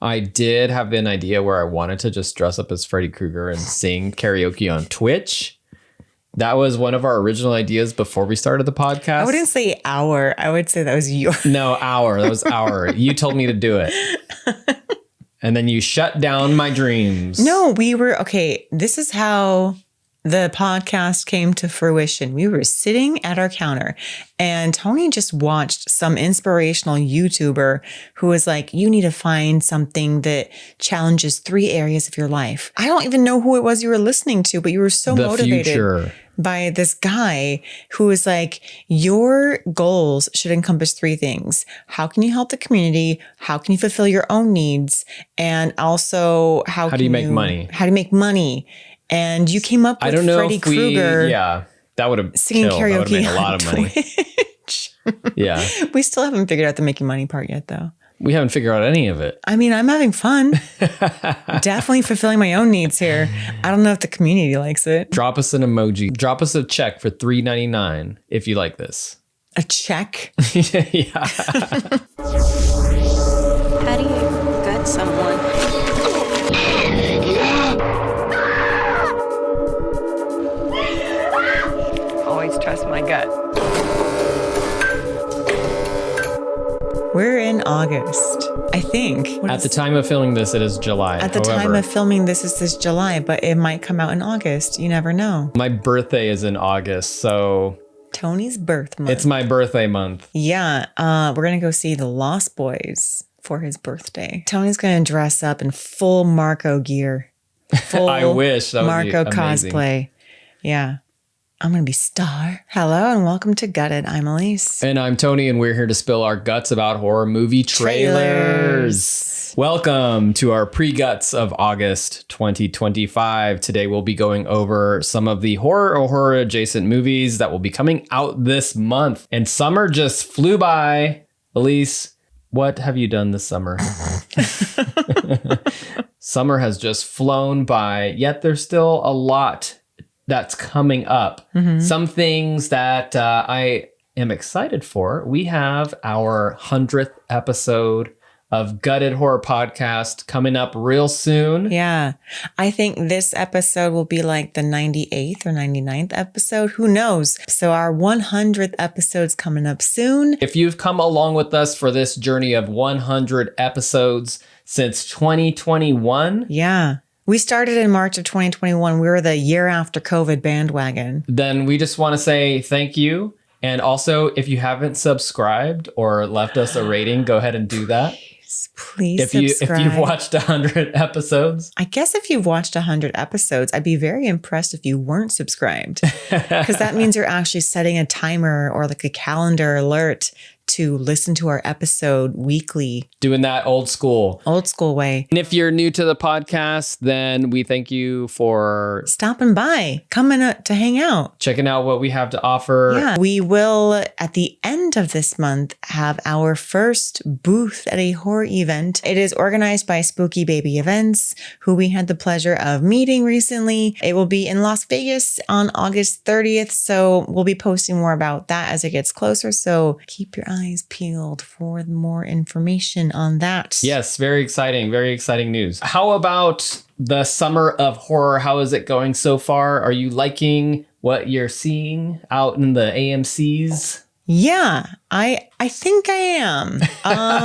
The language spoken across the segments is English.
I did have an idea where I wanted to just dress up as Freddy Krueger and sing karaoke on Twitch. That was one of our original ideas before we started the podcast. I wouldn't say our. I would say that was your. No, our. That was our. You told me to do it. And then you shut down my dreams. No, we were. Okay, this is how the podcast came to fruition. We were sitting at our counter and Tony just watched some inspirational YouTuber who was like, you need to find something that challenges 3 areas of your life. I don't even know who it was you were listening to, but you were so motivated by this guy who was like, your goals should encompass 3 things. How can you help the community? How can you fulfill your own needs? And also, how do you make money? How to make money? And you came up with Freddy Krueger. Yeah, that would have singing karaoke. That would have made a lot of money. Yeah. We still haven't figured out the making money part yet, though. We haven't figured out any of it. I mean, I'm having fun. Definitely fulfilling my own needs here. I don't know if the community likes it. Drop us an emoji. Drop us a check for $3.99 if you like this. A check? Yeah. How do you gut someone? Always trust my gut. We're in August, I think. At the time of filming this, it is July. At the time of filming this is this July, but it might come out in August. You never know. My birthday is in August, so... Tony's birth month. It's my birthday month. Yeah, we're going to go see the Lost Boys for his birthday. Tony's going to dress up in full Marco gear. Full I wish. That would Marco be amazing. cosplay. Yeah. I'm going to be Star. Hello and welcome to Gutted. I'm Elise. And I'm Tony, and we're here to spill our guts about horror movie trailers. Welcome to our pre-guts of August 2025. Today we'll be going over some of the horror or horror adjacent movies that will be coming out this month. And summer just flew by. Elise, what have you done this summer? Summer has just flown by, yet there's still a lot that's coming up. Mm-hmm. Some things that I am excited for. We have our 100th episode of Gutted Horror Podcast coming up real soon. Yeah. I think this episode will be like the 98th or 99th episode. Who knows? So our 100th episode's coming up soon. If you've come along with us for this journey of 100 episodes since 2021. Yeah. We started in March of 2021. We were the year after COVID bandwagon. Then we just want to say thank you. And also, if you haven't subscribed or left us a rating, go ahead and do that. Please If subscribe. you've watched 100 episodes. I guess if you've watched 100 episodes, I'd be very impressed if you weren't subscribed. Because that means you're actually setting a timer or like a calendar alert to listen to our episode weekly. Doing that old school way. And if you're new to the podcast, then we thank you for stopping by, coming to hang out, checking out what we have to offer. Yeah, we will at the end of this month have our first booth at a horror event. It is organized by Spooky Baby Events, who we had the pleasure of meeting recently. It will be in Las Vegas on August 30th. So we'll be posting more about that as it gets closer. So keep your eyes peeled for more information on that. Yes, very exciting news. How about the summer of horror? How is it going so far? Are you liking what you're seeing out in the AMCs? Yeah, I think I am.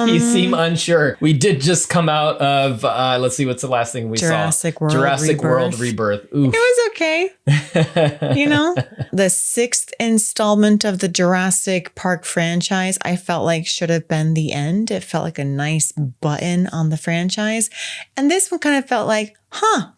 You seem unsure. We did just come out of, let's see, what's the last thing we saw? Jurassic World Rebirth. Oof. It was okay. You know, the 6th installment of the Jurassic Park franchise, I felt like should have been the end. It felt like a nice button on the franchise. And this one kind of felt like,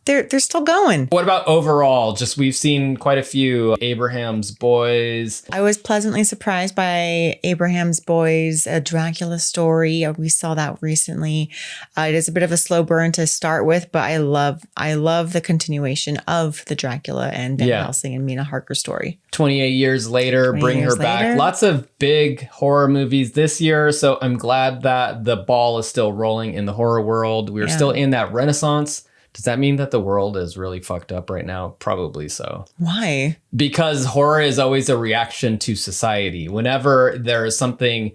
they're still going. What about overall? Just we've seen quite a few Abraham's Boys. I was pleasantly surprised by Abraham's Boys, a Dracula story. We saw that recently. It is a bit of a slow burn to start with, but I love the continuation of the Dracula and Van Helsing and Mina Harker story. 28 years later, bring her back. Lots of big horror movies this year. So I'm glad that the ball is still rolling in the horror world. We're still in that renaissance. Does that mean that the world is really fucked up right now? Probably so. Why? Because horror is always a reaction to society. Whenever there is something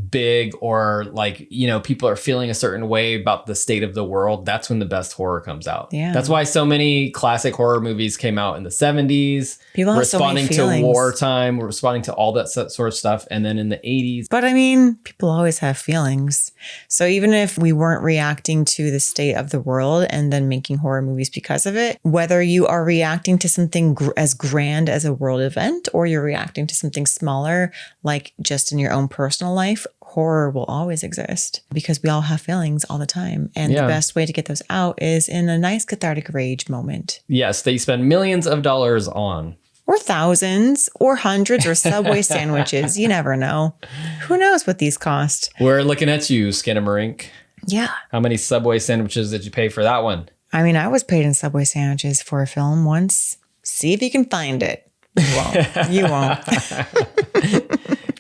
big or like, you know, people are feeling a certain way about the state of the world, that's when the best horror comes out. Yeah. That's why so many classic horror movies came out in the 70s. People have so many responding to feelings. wartime, we're responding to all that sort of stuff. And then in the 80s. But I mean, people always have feelings. So even if we weren't reacting to the state of the world and then making horror movies because of it, whether you are reacting to something as grand as a world event or you're reacting to something smaller, like just in your own personal life, horror will always exist because we all have feelings all the time. And the best way to get those out is in a nice cathartic rage moment. Yes, they spend millions of dollars on. Or thousands, or hundreds, or Subway sandwiches. You never know. Who knows what these cost? We're looking at you, Skinamarink. Yeah. How many Subway sandwiches did you pay for that one? I mean, I was paid in Subway sandwiches for a film once. See if you can find it. You won't. You won't.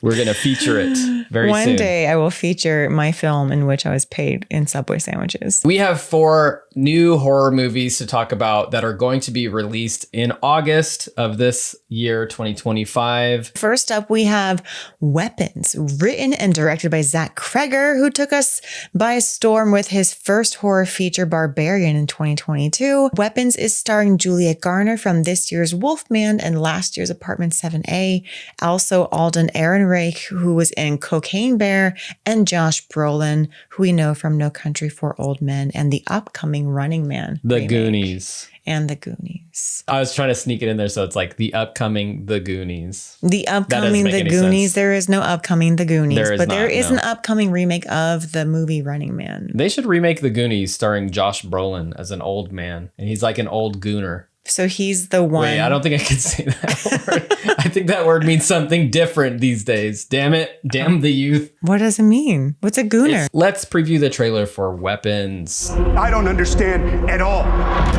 We're going to feature it very soon. One day I will feature my film in which I was paid in Subway sandwiches. We have 4 new horror movies to talk about that are going to be released in August of this year, 2025. First up, we have Weapons, written and directed by Zach Kreger, who took us by storm with his first horror feature, Barbarian, in 2022. Weapons is starring Juliet Garner from this year's Wolfman and last year's Apartment 7A. Also, Alden Ehrenreich, who was in Cocaine Bear, and Josh Brolin, who we know from No Country for Old Men and the upcoming Running Man The remake. Goonies. And The Goonies. I was trying to sneak it in there so it's like the upcoming The Goonies. The upcoming make The any Goonies. sense. There is no upcoming The Goonies, There is but there not, is no. an upcoming remake of the movie Running Man. They should remake The Goonies starring Josh Brolin as an old man. And he's like an old gooner. So he's the one. Wait, I don't think I could say that word. I think that word means something different these days. Damn it. Damn the youth. What does it mean? What's a gooner? Let's preview the trailer for Weapons. I don't understand at all.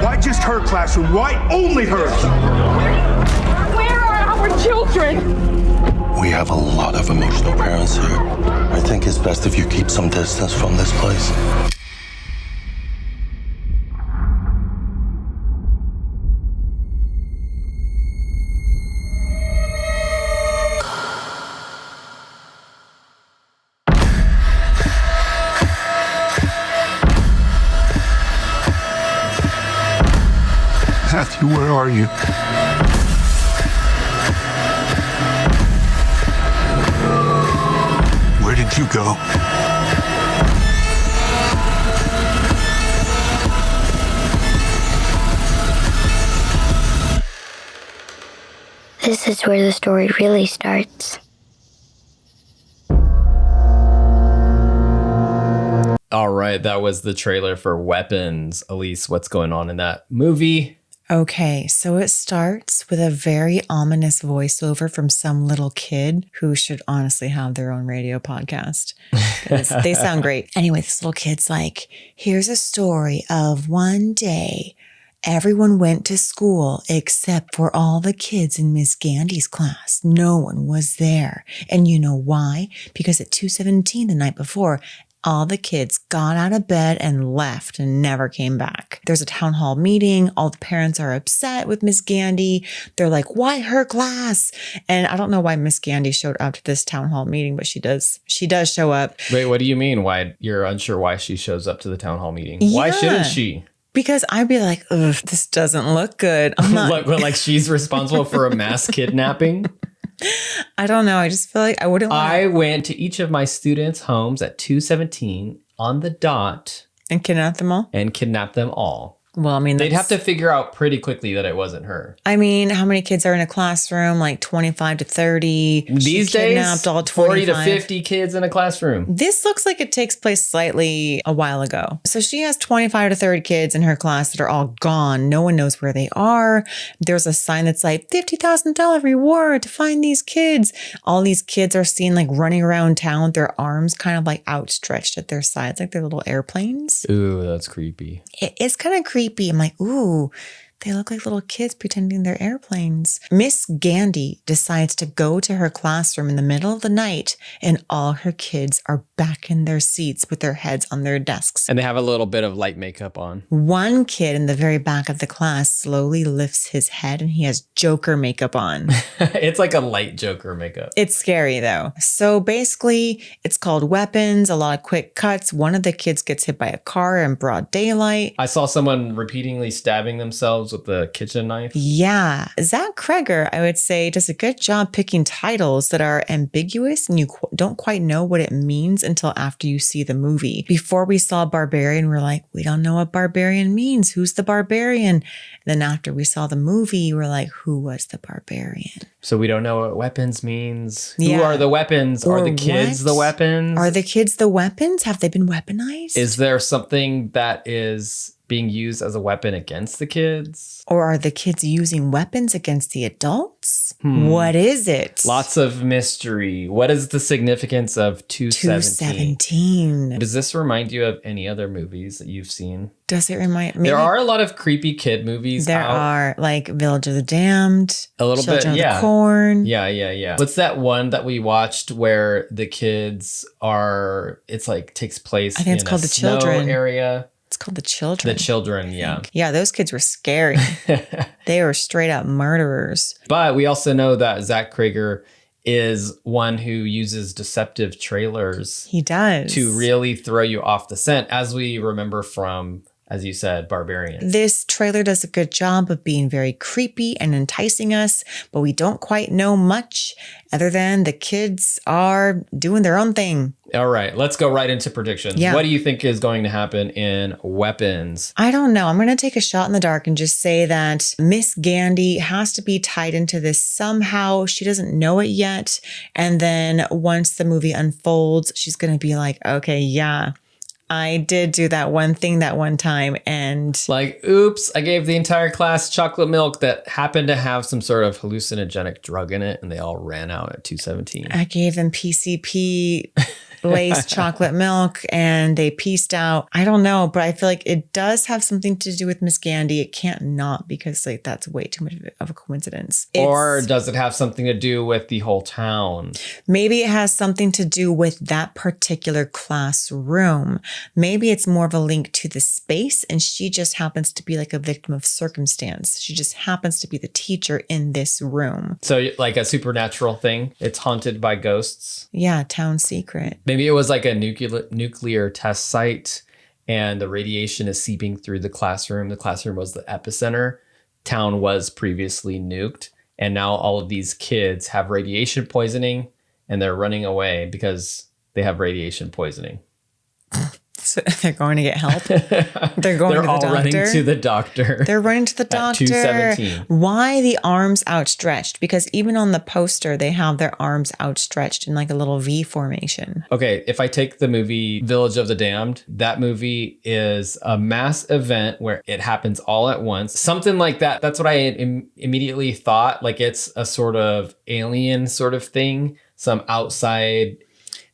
Why just her classroom? Why only hers? Where are our children? We have a lot of emotional parents here. I think it's best if you keep some distance from this place. Matthew, where are you? Where did you go? This is where the story really starts. All right, that was the trailer for Weapons. Elise, what's going on in that movie? Okay, so it starts with a very ominous voiceover from some little kid who should honestly have their own radio podcast. 'Cause they sound great. Anyway, this little kid's like, here's a story of one day everyone went to school except for all the kids in Miss Gandy's class. No one was there. And you know why? Because at 2:17 the night before, all the kids got out of bed and left and never came back. There's a town hall meeting. All the parents are upset with Miss Gandy. They're like, why her class? And I don't know why Miss Gandy showed up to this town hall meeting, but she does. She does show up. Wait, what do you mean? Why you're unsure why she shows up to the town hall meeting? Why Yeah. shouldn't she? Because I'd be like, ugh, this doesn't look good. I'm not. like she's responsible for a mass kidnapping? I don't know. I just feel like I wouldn't want I went to each of my students' homes at 2:17 on the dot and kidnap them all. and kidnapped them all. Well, I mean, They'd have that's- to figure out pretty quickly that it wasn't her. I mean, how many kids are in a classroom? Like 25 to 30. These She days, kidnapped all 40 to 25. 50 kids in a classroom. This looks like it takes place slightly a while ago. So she has 25 to 30 kids in her class that are all gone. No one knows where they are. There's a sign that's like $50,000 reward to find these kids. All these kids are seen like running around town with their arms kind of like outstretched at their sides, like they're little airplanes. Ooh, that's creepy. It's kind of creepy. I'm like, ooh, They look like little kids pretending they're airplanes. Miss Gandy decides to go to her classroom in the middle of the night, and all her kids are back in their seats with their heads on their desks. And they have a little bit of light makeup on. One kid in the very back of the class slowly lifts his head, and he has Joker makeup on. It's like a light Joker makeup. It's scary though. So basically, it's called Weapons, a lot of quick cuts. One of the kids gets hit by a car in broad daylight. I saw someone repeatedly stabbing themselves with the kitchen knife. Yeah. Zach Kreger, I would say, does a good job picking titles that are ambiguous and you don't quite know what it means until after you see the movie. Before we saw Barbarian, we're like, we don't know what Barbarian means. Who's the Barbarian? And then after we saw the movie, we're like, who was the Barbarian? So we don't know what weapons means. Yeah. Who are the weapons? Or are the kids what? the weapons? Are the kids the weapons? Have they been weaponized? Is there something that is being used as a weapon against the kids? Or are the kids using weapons against the adults? What is it? Lots of mystery. What is the significance of 217? 217. Does this remind you of any other movies that you've seen? Does it remind me? There are a lot of creepy kid movies There out. are, like Village of the Damned. A little Children bit, of yeah. the Corn. Yeah. What's that one that we watched where the kids are, it's like takes place I think it's in called a The snow Children. area? It's called The Children. The Children, yeah. Yeah, those kids were scary. They were straight up murderers. But we also know that Zach Kreger is one who uses deceptive trailers He does. to really throw you off the scent, as we remember from, as you said, Barbarian. This trailer does a good job of being very creepy and enticing us, but we don't quite know much other than the kids are doing their own thing. All right, let's go right into predictions. Yeah. What do you think is going to happen in Weapons? I don't know. I'm going to take a shot in the dark and just say that Miss Gandy has to be tied into this somehow. She doesn't know it yet. And then once the movie unfolds, she's going to be like, okay, yeah, I did do that one thing that one time. And Like, oops, I gave the entire class chocolate milk that happened to have some sort of hallucinogenic drug in it, and they all ran out at 217. I gave them PCP laced chocolate milk and they pieced out. I don't know, but I feel like it does have something to do with Miss Gandy. It can't not, because like that's way too much of a coincidence. Or does it have something to do with the whole town? Maybe it has something to do with that particular classroom. Maybe it's more of a link to the space and she just happens to be like a victim of circumstance. She just happens to be the teacher in this room. So like a supernatural thing? It's haunted by ghosts? Yeah, town secret. Maybe it was like a nuclear test site and the radiation is seeping through the classroom. The classroom was the epicenter. Town was previously nuked. And now all of these kids have radiation poisoning and they're running away because they have radiation poisoning. So they're going to get help. They're going to the all doctor. running to the doctor. They're running to the doctor. 217. Why the arms outstretched? Because even on the poster, they have their arms outstretched in like a little V formation. Okay, if I take the movie Village of the Damned, that movie is a mass event where it happens all at once. Something like that. That's what I immediately thought. Like it's a sort of alien sort of thing. Some outside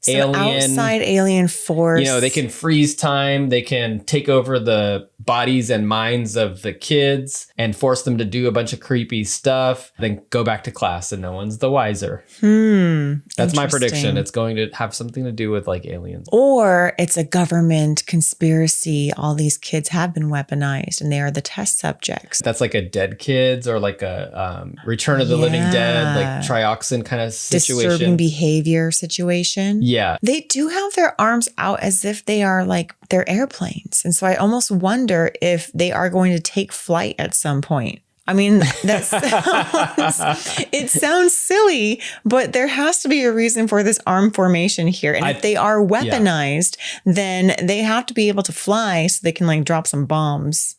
alien force. You know, they can freeze time. They can take over the bodies and minds of the kids and force them to do a bunch of creepy stuff, then go back to class and no one's the wiser. That's my prediction. It's going to have something to do with like aliens. Or it's a government conspiracy. All these kids have been weaponized and they are the test subjects. That's like a Dead Kids or like a Return of the Living Dead, like trioxin kind of situation. Disturbing behavior situation. Yeah. They do have their arms out as if they are like they're airplanes. And so I almost wonder if they are going to take flight at some point. I mean, it sounds silly, but there has to be a reason for this arm formation here. And if they are weaponized, then they have to be able to fly so they can like drop some bombs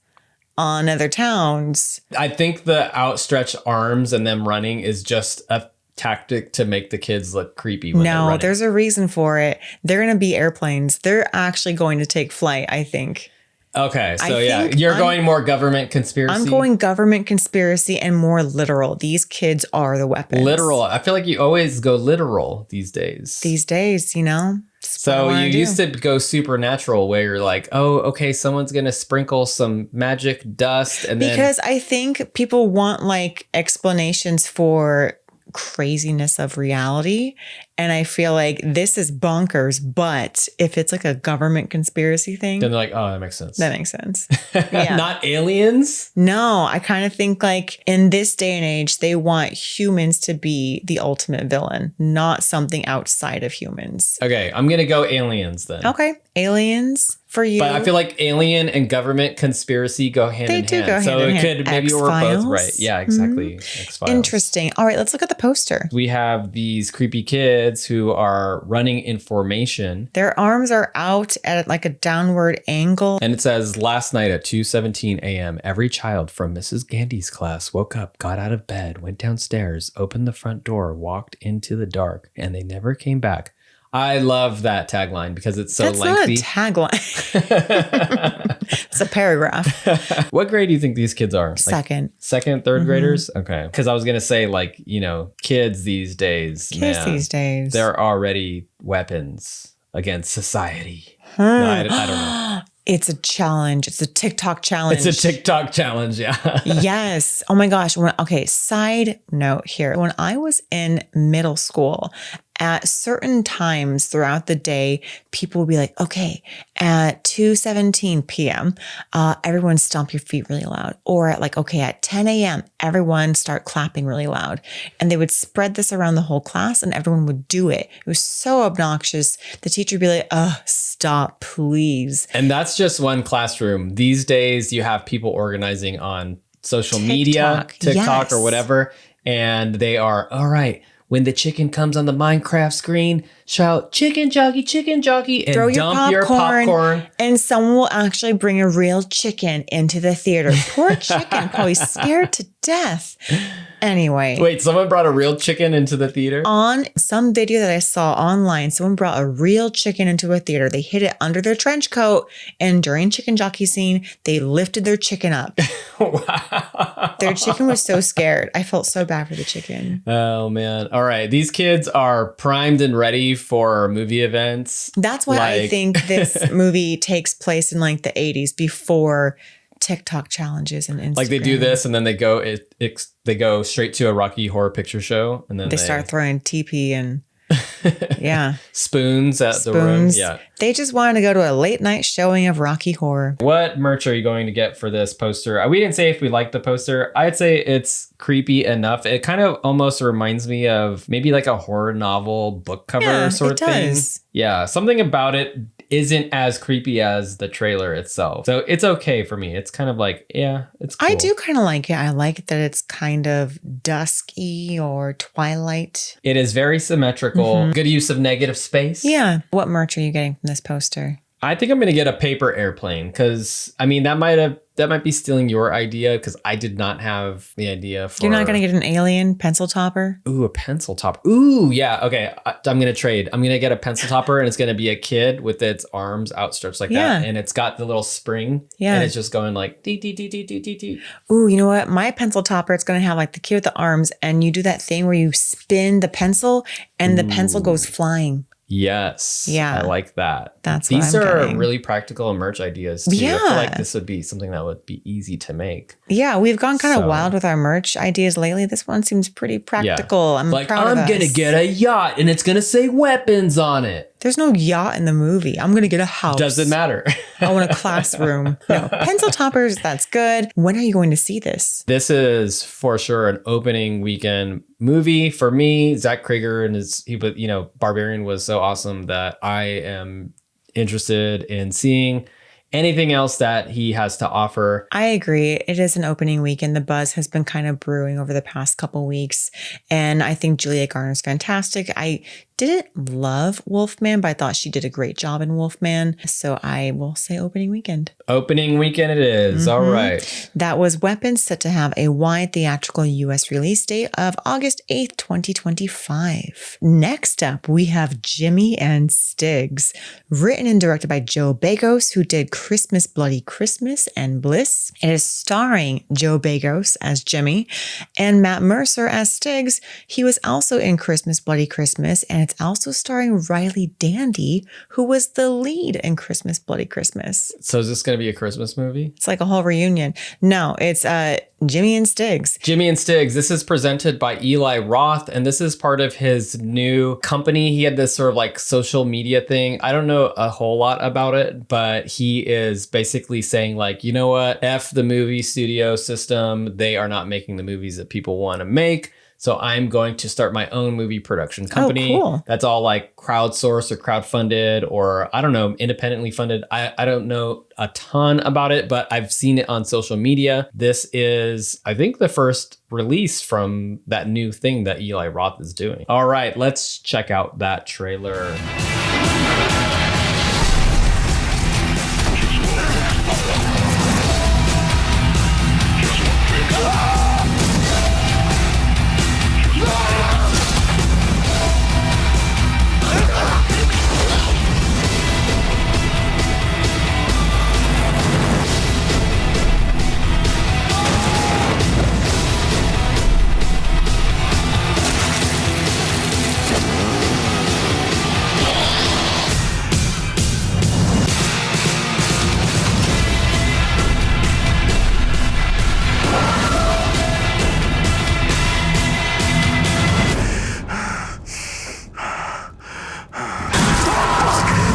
on other towns. I think the outstretched arms and them running is just a tactic to make the kids look creepy when they're running. There's a reason for it. They're going to be airplanes. They're actually going to take flight, I think. Okay, so you're going more government conspiracy? I'm going government conspiracy and more literal. These kids are the weapons. Literal. I feel like you always go literal these days. These days, you know? So you used to go supernatural where you're like, oh, okay, someone's going to sprinkle some magic dust. And because I think people want like explanations for craziness of reality. And I feel like this is bonkers, but if it's like a government conspiracy thing, then they're like, oh, that makes sense. That makes sense. Yeah. Not aliens? No, I kind of think like in this day and age, they want humans to be the ultimate villain, not something outside of humans. Okay, I'm going to go aliens then. Okay, aliens for you. But I feel like alien and government conspiracy go hand in hand. They do go hand in hand. So it could, maybe we're both X-Files. right. Yeah, exactly. X-Files. Interesting. All right, let's look at the poster. We have these creepy kids who are running in formation. Their arms are out at like a downward angle. And it says, last night at 2:17 a.m., every child from Mrs. Gandy's class woke up, got out of bed, went downstairs, opened the front door, walked into the dark, and they never came back. I love that tagline because it's so lengthy. That's not a tagline. It's a paragraph. What grade do you think these kids are? Second. Second, third graders? Okay. Because I was going to say, like, you know, kids these days. They're already weapons against society. No, I don't know. It's a challenge. It's a TikTok challenge. It's a TikTok challenge, yeah. Yes. Oh my gosh. Okay, side note here. When I was in middle school, at certain times throughout the day, people would be like, okay, at 2:17 p.m., everyone stomp your feet really loud. Or at like, okay, at 10 a.m., everyone start clapping really loud. And they would spread this around the whole class and everyone would do it. It was so obnoxious. The teacher would be like, stop, please. And that's just one classroom. These days, you have people organizing on social media, TikTok or whatever. And they are, all right, when the chicken comes on the Minecraft screen, shout, chicken jockey, and throw dump your popcorn. And someone will actually bring a real chicken into the theater. Poor chicken, probably scared to death. Anyway. Wait, someone brought a real chicken into the theater? On some video that I saw online, someone brought a real chicken into a theater. They hid it under their trench coat. And during chicken jockey scene, they lifted their chicken up. Wow. Their chicken was so scared. I felt so bad for the chicken. Oh, man. All right. These kids are primed and ready for movie events. That's why I think this movie takes place in like the 80s before TikTok challenges and Instagram. Like they do this and then they go they go straight to a Rocky Horror Picture Show and then they start throwing TP and spoons at the room. Yeah. They just wanted to go to a late night showing of Rocky Horror. What merch are you going to get for this poster? We didn't say if we like the poster. I'd say it's creepy enough. It kind of almost reminds me of maybe like a horror novel book cover sort of thing. Yeah, something about it isn't as creepy as the trailer itself. So it's okay for me. It's kind of like, yeah, it's cool. I do kind of like it. I like that it's kind of dusky or twilight. It is very symmetrical. Good use of negative space. Yeah. What merch are you getting from this poster? I think I'm going to get a paper airplane because, I mean, that might be stealing your idea because I did not have the idea for... You're not going to get an alien pencil topper? Ooh, a pencil topper. Ooh, yeah. Okay. I'm going to trade. I'm going to get a pencil topper and it's going to be a kid with its arms outstretched like that. And it's got the little spring. Yeah. And it's just going like... dee, dee, dee, dee, dee, dee, dee. Ooh, you know what? My pencil topper, it's going to have like the kid with the arms and you do that thing where you spin the pencil and the pencil goes flying. Yes. Yeah. I like that. That's These what I'm are getting. really practical merch ideas too. Yeah. I feel like this would be something that would be easy to make. Yeah, we've gone kind of wild with our merch ideas lately. This one seems pretty practical. Yeah. I'm proud of us. I'm going to get a yacht and it's going to say weapons on it. There's no yacht in the movie. I'm going to get a house. Doesn't matter. I want a classroom. No. Pencil toppers, that's good. When are you going to see this? This is for sure an opening weekend movie. For me, Zach Krager and Barbarian was so awesome that I am interested in seeing anything else that he has to offer. I agree. It is an opening weekend. The buzz has been kind of brewing over the past couple weeks. And I think Julia Garner's fantastic. I didn't love Wolfman, but I thought she did a great job in Wolfman. So I will say opening weekend. Opening weekend it is. All right. That was Weapons, set to have a wide theatrical U.S. release date of August 8th, 2025. Next up, we have Jimmy and Stiggs, written and directed by Joe Bagos, who did Christmas Bloody Christmas and Bliss. It is starring Joe Bagos as Jimmy and Matt Mercer as Stiggs. He was also in Christmas Bloody Christmas, and it's also starring Riley Dandy, who was the lead in Christmas Bloody Christmas. So is this going to be a Christmas movie? It's like a whole reunion. No, it's Jimmy and Stiggs. Jimmy and Stiggs. This is presented by Eli Roth, and this is part of his new company. He had this sort of like social media thing. I don't know a whole lot about it, but he is basically saying like, you know what? F the movie studio system. They are not making the movies that people want to make. So I'm going to start my own movie production company. Oh, cool. That's all like crowdsourced or crowdfunded or I don't know, independently funded. I don't know a ton about it, but I've seen it on social media. This is, I think, the first release from that new thing that Eli Roth is doing. All right, let's check out that trailer.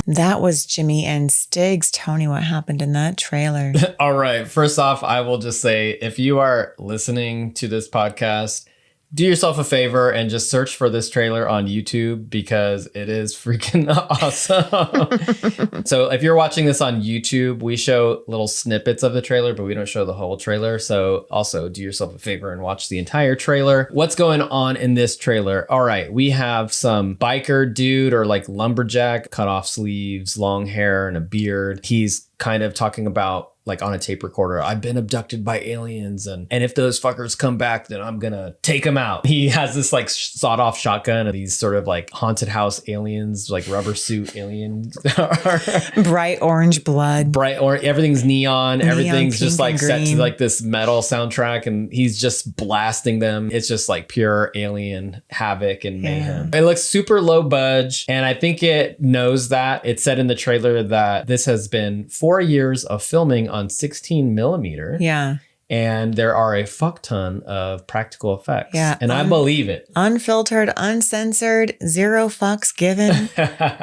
That was Jimmy and Stiggs. Tony, what happened in that trailer? All right. First off, I will just say, if you are listening to this podcast, do yourself a favor and just search for this trailer on YouTube because it is freaking awesome. So if you're watching this on YouTube, we show little snippets of the trailer, but we don't show the whole trailer. So also do yourself a favor and watch the entire trailer. What's going on in this trailer? All right, we have some biker dude or like lumberjack, cut off sleeves, long hair and a beard. He's kind of talking about like on a tape recorder, I've been abducted by aliens and if those fuckers come back, then I'm gonna take them out. He has this like sawed off shotgun of these sort of like haunted house aliens, like rubber suit aliens. Bright orange blood. Bright orange, everything's neon, everything's just like set to green. like this metal soundtrack and he's just blasting them. It's just like pure alien havoc and mayhem. It looks super low budge and I think it knows that. It said in the trailer that this has been 4 years of filming on 16 millimeter. Yeah. And there are a fuck ton of practical effects. Yeah. And I believe it. Unfiltered, uncensored, zero fucks given.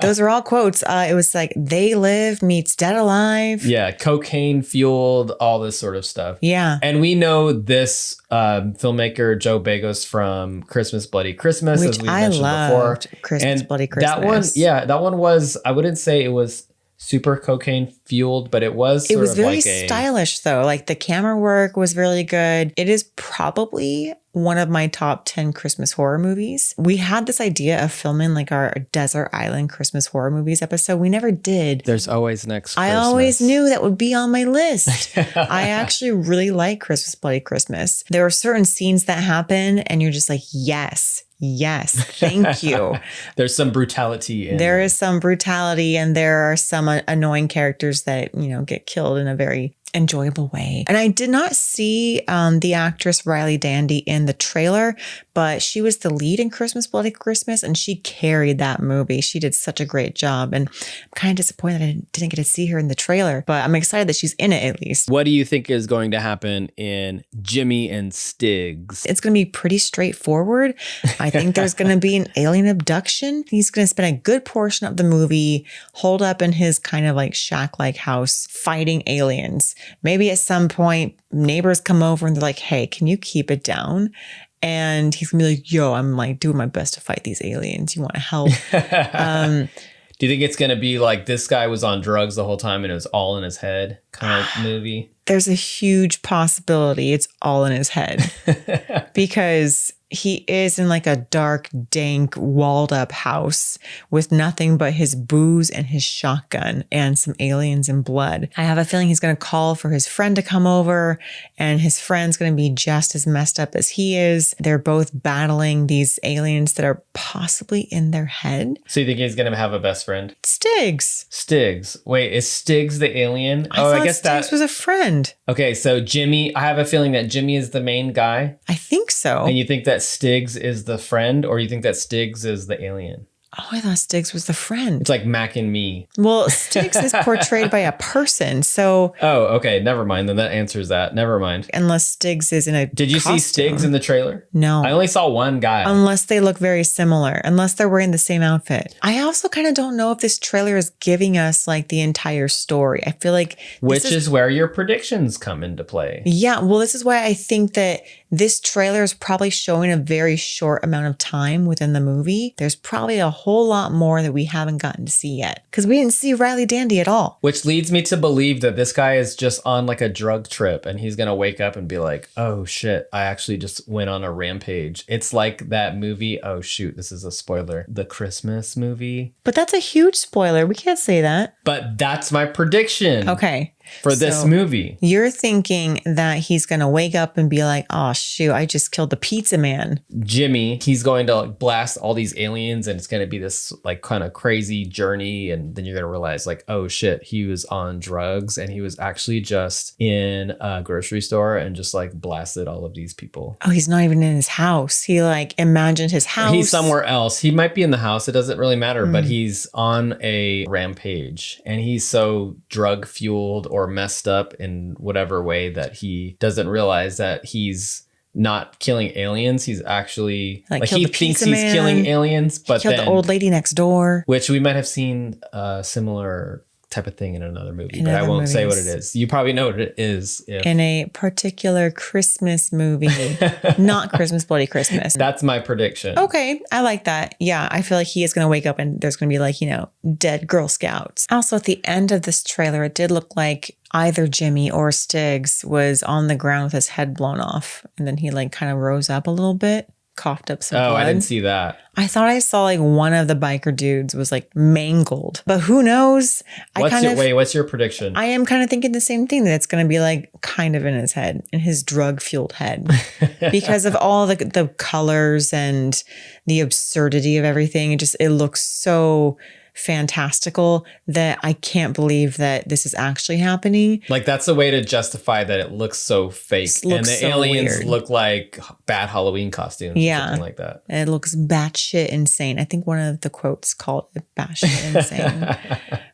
Those are all quotes. It was like They Live meets Dead Alive. Yeah. Cocaine fueled, all this sort of stuff. Yeah. And we know this filmmaker, Joe Bagos, from Christmas Bloody Christmas, Which as we I mentioned loved, before. Christmas And Bloody Christmas. that one was, I wouldn't say it was super cocaine fueled, but it was It was very like stylish though. Like the camera work was really good. It is probably one of my top 10 Christmas horror movies. We had this idea of filming like our Desert Island Christmas horror movies episode. We never did. There's always next Christmas. I always knew that would be on my list. I actually really like Christmas Bloody Christmas. There are certain scenes that happen and you're just like, yes, thank you. There's some brutality in There is some brutality and there are some annoying characters that, you know, get killed in a very enjoyable way. And I did not see the actress Riley Dandy in the trailer, but she was the lead in Christmas Bloody Christmas and she carried that movie. She did such a great job. And I'm kind of disappointed I didn't get to see her in the trailer, but I'm excited that she's in it at least. What do you think is going to happen in Jimmy and Stiggs? It's going to be pretty straightforward. I think there's going to be an alien abduction. He's going to spend a good portion of the movie holed up in his kind of like shack-like house fighting aliens. Maybe at some point neighbors come over and they're like, hey, can you keep it down? And he's gonna be like, yo, I'm like doing my best to fight these aliens. You want to help? Do you think it's going to be like this guy was on drugs the whole time and it was all in his head kind of movie? There's a huge possibility it's all in his head because he is in like a dark, dank, walled up house with nothing but his booze and his shotgun and some aliens and blood. I have a feeling he's going to call for his friend to come over, and his friend's going to be just as messed up as he is. They're both battling these aliens that are possibly in their head. So you think he's going to have a best friend? Stiggs. Stiggs. Wait, is Stiggs the alien? I guess Stiggs was a friend. Okay, so Jimmy, I have a feeling that Jimmy is the main guy. I think so. And you think that Stiggs is the friend, or you think that Stiggs is the alien? Oh, I thought Stiggs was the friend. It's like Mac and me. Well, Stiggs is portrayed by a person, so... Oh, okay. Never mind. Then that answers that. Never mind. Unless Stiggs is in a Did you costume. see Stiggs in the trailer? No. I only saw one guy. Unless they look very similar. Unless they're wearing the same outfit. I also kind of don't know if this trailer is giving us like the entire story. I feel like... Which is where your predictions come into play. Yeah, well, this is why I think that this trailer is probably showing a very short amount of time within the movie. There's probably a whole lot more that we haven't gotten to see yet. Because we didn't see Riley Dandy at all. Which leads me to believe that this guy is just on like a drug trip and he's going to wake up and be like, oh shit, I actually just went on a rampage. It's like that movie. Oh shoot, this is a spoiler. The Christmas movie. But that's a huge spoiler. We can't say that. But that's my prediction. Okay. For this movie. You're thinking that he's going to wake up and be like, oh, shoot, I just killed the pizza man. Jimmy, he's going to like blast all these aliens and it's going to be this like kind of crazy journey. And then you're going to realize like, oh shit, he was on drugs and he was actually just in a grocery store and just like blasted all of these people. Oh, he's not even in his house. He like imagined his house. He's somewhere else. He might be in the house. It doesn't really matter, but he's on a rampage and he's so drug fueled or messed up in whatever way that he doesn't realize that he's not killing aliens. He's actually like he thinks he's killing aliens, but killed then the old lady next door, which we might have seen a similar type of thing in another movie, but I won't say what it is. You probably know what it is. In a particular Christmas movie, not Christmas Bloody Christmas. That's my prediction. Okay, I like that. Yeah, I feel like he is going to wake up and there's going to be like, dead Girl Scouts. Also, at the end of this trailer, it did look like either Jimmy or Stiggs was on the ground with his head blown off. And then he like kind of rose up a little bit, coughed up some blood. I didn't see that. I thought I saw like one of the biker dudes was like mangled, but who knows? What's your prediction? I am kind of thinking the same thing, that it's going to be like kind of in his head, in his drug fueled head, because of all the colors and the absurdity of everything. It looks so fantastical that I can't believe that this is actually happening. Like that's a way to justify that it looks so fake. And the aliens look like bad Halloween costumes. Yeah. Or something like that. And it looks batshit insane. I think one of the quotes called it batshit insane.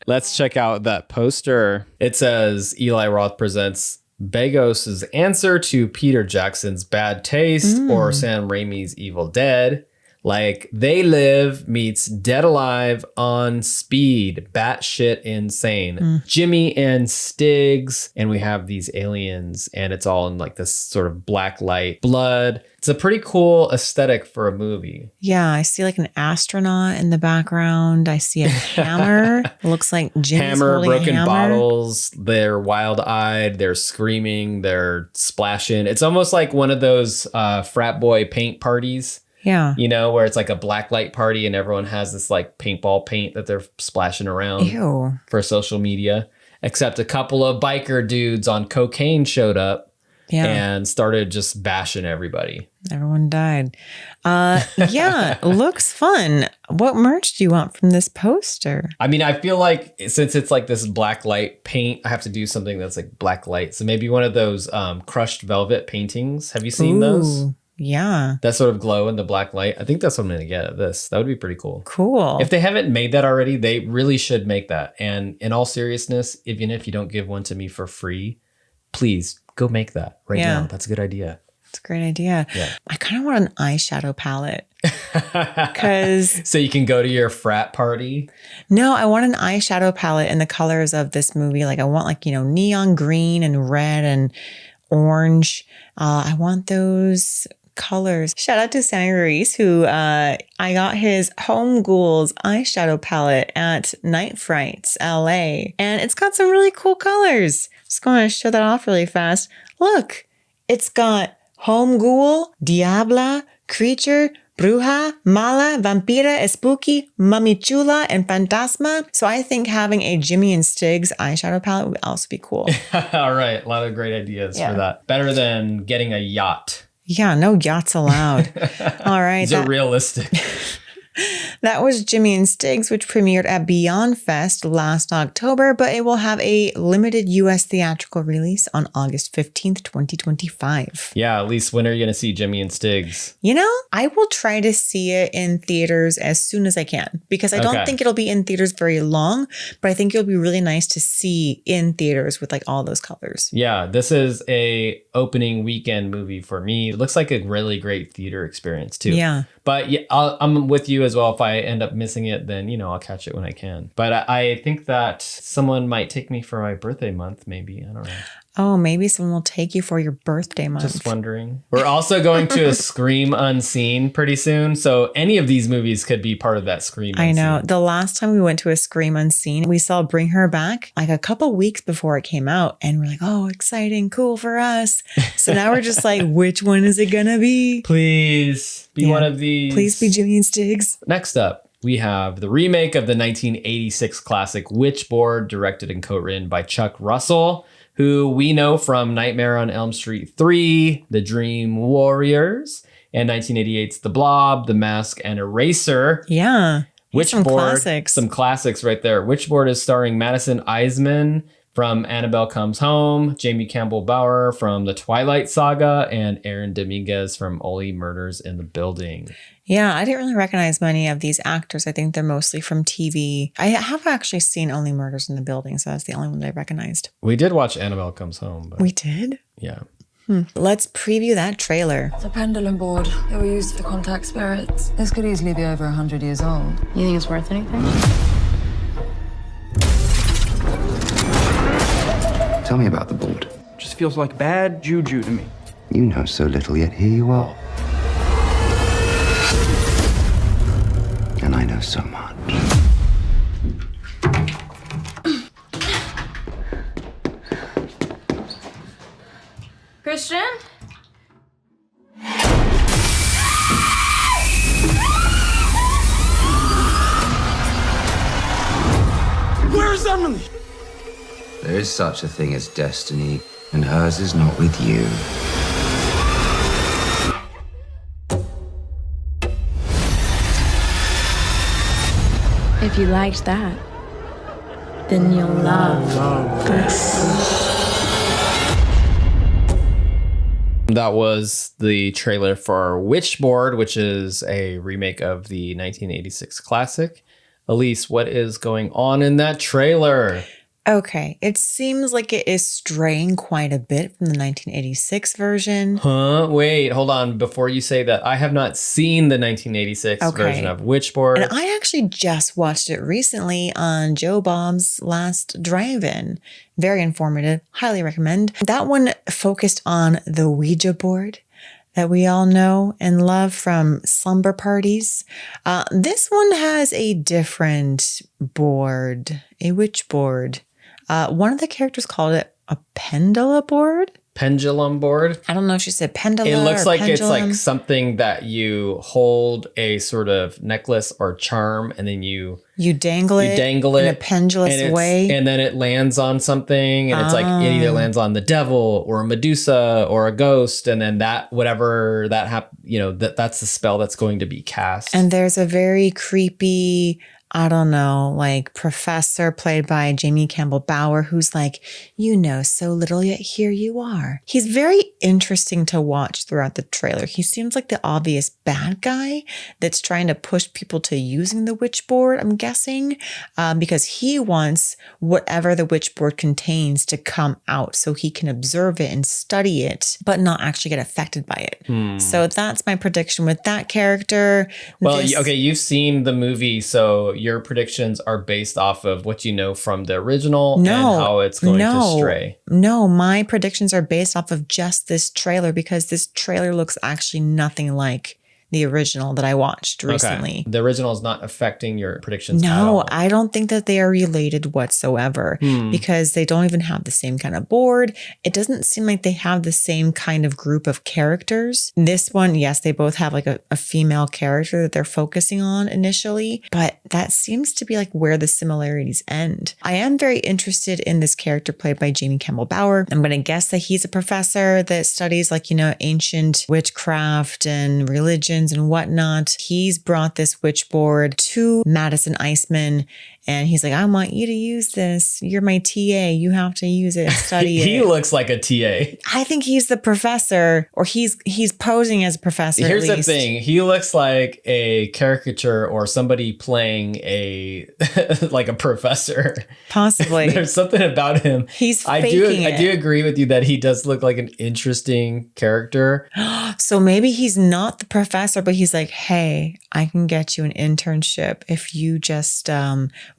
Let's check out that poster. It says Eli Roth presents Begos' answer to Peter Jackson's Bad Taste or Sam Raimi's Evil Dead. Like They Live meets Dead Alive on speed, batshit insane. Jimmy and Stiggs, and we have these aliens, and it's all in like this sort of black light, blood. It's a pretty cool aesthetic for a movie. Yeah, I see like an astronaut in the background. I see a hammer. It looks like Jimmy's holding broken a hammer. bottles. They're wild-eyed. They're screaming. They're splashing. It's almost like one of those frat boy paint parties. Yeah. Where it's like a black light party and everyone has this like paintball paint that they're splashing around for social media. Except a couple of biker dudes on cocaine showed up and started just bashing everybody. Everyone died. Yeah, looks fun. What merch do you want from this poster? I mean, I feel like since it's like this black light paint, I have to do something that's like black light. So maybe one of those crushed velvet paintings. Have you seen those? Yeah. That sort of glow in the black light. I think that's what I'm going to get at this. That would be pretty cool. Cool. If they haven't made that already, they really should make that. And in all seriousness, even if you don't give one to me for free, please go make that right now. That's a good idea. It's a great idea. Yeah. I kind of want an eyeshadow palette. So you can go to your frat party? No, I want an eyeshadow palette in the colors of this movie. Like I want like, neon green and red and orange. I want those colors. Shout out to Sammy Ruiz, who I got his Home Ghouls eyeshadow palette at Night Frights LA. And it's got some really cool colors. Just going to show that off really fast. Look, it's got Home Ghoul, Diabla, Creature, Bruja, Mala, Vampira, Spooky, Mummy Chula, and Fantasma. So I think having a Jimmy and Stiggs eyeshadow palette would also be cool. All right. A lot of great ideas for that. Better than getting a yacht. Yeah, no yachts allowed. All right. These are realistic. That was Jimmy and Stiggs, which premiered at Beyond Fest last October, but it will have a limited U.S. theatrical release on August 15th, 2025. Yeah, at least when are you going to see Jimmy and Stiggs? You know, I will try to see it in theaters as soon as I can because I don't think it'll be in theaters very long, but I think it'll be really nice to see in theaters with like all those colors. Yeah, this is a opening weekend movie for me. It looks like a really great theater experience too. Yeah. But yeah, I'm with you as well. If I end up missing it, then, you know, I'll catch it when I can. But I think that someone might take me for my birthday month, maybe. I don't know. Oh, maybe someone will take you for your birthday month. Just wondering. We're also going to a Scream Unseen pretty soon. So any of these movies could be part of that Scream Unseen. I know. The last time we went to a Scream Unseen, we saw Bring Her Back like a couple weeks before it came out. And we're like, oh, exciting, cool for us. So now we're just like, which one is it going to be? Please be one of these. Please be Jimmy and Stiggs. Next up, we have the remake of the 1986 classic Witchboard, directed and co-written by Chuck Russell, who we know from Nightmare on Elm Street 3, The Dream Warriors, and 1988's The Blob, The Mask, and Eraser. Yeah. Witchboard, some classics. Some classics right there. Witchboard is starring Madison Eisman from Annabelle Comes Home, Jamie Campbell Bower from The Twilight Saga, and Aaron Dominguez from Only Murders in the Building. Yeah, I didn't really recognize many of these actors. I think they're mostly from TV. I have actually seen Only Murders in the Building, so that's the only one that I recognized. We did watch Annabelle Comes Home. But we did? Yeah. Let's preview that trailer. It's a pendulum board. They were used for contact spirits. This could easily be over 100 years old. You think it's worth anything? Tell me about the board. Just feels like bad juju to me. You know so little, yet here you are. And I know so much. Christian? Where's Emily? There is such a thing as destiny, and hers is not with you. If you liked that, then you'll love this. That was the trailer for Witchboard, which is a remake of the 1986 classic. Elise, what is going on in that trailer? Okay, it seems like it is straying quite a bit from the 1986 version. Huh? Wait, hold on. Before you say that, I have not seen the 1986 version of Witchboard. And I actually just watched it recently on Joe Bob's last drive-in. Very informative. Highly recommend. That one focused on the Ouija board that we all know and love from slumber parties. This one has a different board, a witch board. One of the characters called it a pendula board. Pendulum board. I don't know if she said pendulum. It looks like pendulum. it's like something that you hold a sort of necklace or charm, and then you dangle it in a pendulous way, and then it lands on something, and it's like it either lands on the devil or a Medusa or a ghost, and then that whatever that that's the spell that's going to be cast. And there's a very creepy, I don't know, like professor played by Jamie Campbell Bower, who's like, you know so little, yet here you are. He's very interesting to watch throughout the trailer. He seems like the obvious bad guy that's trying to push people to using the witch board, I'm guessing, because he wants whatever the witch board contains to come out so he can observe it and study it, but not actually get affected by it. So that's my prediction with that character. Well, okay, you've seen the movie, so your predictions are based off of what you know from the original and how it's going to stray. No, my predictions are based off of just this trailer because this trailer looks actually nothing like the original that I watched recently. The original is not affecting your predictions at No, all. I don't think that they are related whatsoever because they don't even have the same kind of board. It doesn't seem like they have the same kind of group of characters. This one, yes, they both have like a female character that they're focusing on initially, but that seems to be like where the similarities end. I am very interested in this character played by Jamie Campbell Bower. I'm going to guess that he's a professor that studies like, ancient witchcraft and religions and whatnot. He's brought this Witchboard to Madison Iceman and he's like, I want you to use this. You're my TA. You have to use it and study He it. looks like a TA. I think he's the professor, or he's posing as a professor. Here's at the least. thing. He looks like a caricature or somebody playing a like a professor. Possibly. There's something about him. He's I faking it. do agree with you that he does look like an interesting character. So maybe he's not the professor, but he's like, hey, I can get you an internship if you just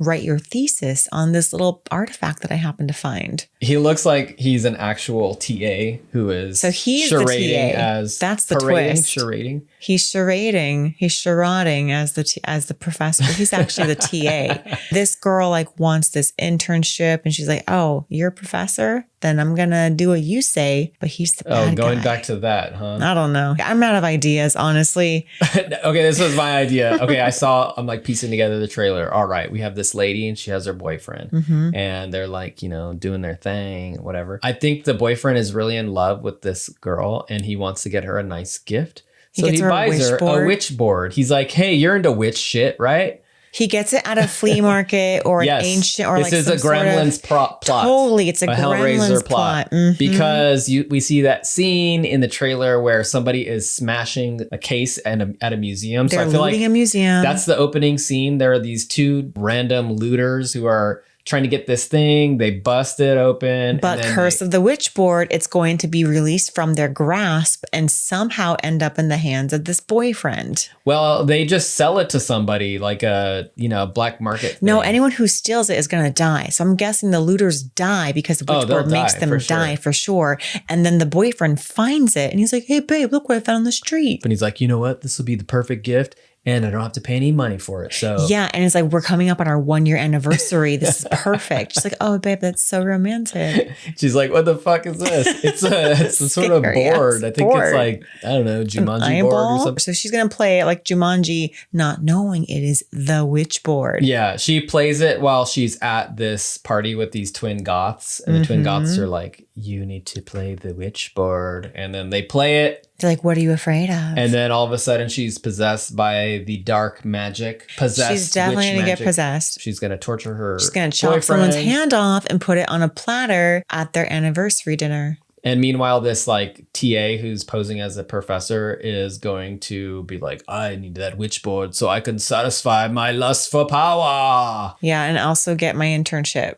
write your thesis on this little artifact that I happen to find. He looks like he's an actual TA who is So he's the charading TA. as That's the parading, twist. charading. He's charading. He's charading as the professor. He's actually the TA. This girl like wants this internship, and she's like, "Oh, you're a professor? Then I'm gonna do what you say." But he's the bad Going guy. back to that, huh? I don't know. I'm out of ideas, honestly. Okay, this was my idea. Okay, I'm like piecing together the trailer. All right, we have this lady and she has her boyfriend and they're like, doing their thing, whatever. I think the boyfriend is really in love with this girl and he wants to get her a nice gift. So he buys her a Witchboard. He's like, hey, you're into witch shit, right? He gets it at a flea market or an ancient or this like is a some Gremlins sort of, plot. Totally, it's a Gremlins plot. Because we see that scene in the trailer where somebody is smashing a case at a museum. They're so I feel looting like a museum. that's the opening scene. There are these two random looters who are trying to get this thing. They bust it open. But Curse of the Witchboard, it's going to be released from their grasp and somehow end up in the hands of this boyfriend. Well, they just sell it to somebody like a, black market thing. No, anyone who steals it is going to die. So I'm guessing the looters die because the Witchboard makes them die for sure. And then the boyfriend finds it and he's like, hey, babe, look what I found on the street. And he's like, you know what? This will be the perfect gift. And I don't have to pay any money for it. So yeah, and it's like, we're coming up on our 1 year anniversary. This is perfect. She's like, oh, babe, that's so romantic. She's like, what the fuck is this? It's a sort of board. I think it's like, I don't know, Jumanji board or something. So she's going to play it like Jumanji, not knowing it is the Witchboard. Yeah, she plays it while she's at this party with these twin goths. And the twin goths are like, you need to play the Witchboard. And then they play it. They're like, what are you afraid of? And then all of a sudden she's possessed by the dark magic. She's definitely going to get possessed. She's going to torture her She's going to chop someone's hand off and put it on a platter at their anniversary dinner. And meanwhile, this like TA who's posing as a professor is going to be like, I need that Witchboard so I can satisfy my lust for power. Yeah, and also get my internship.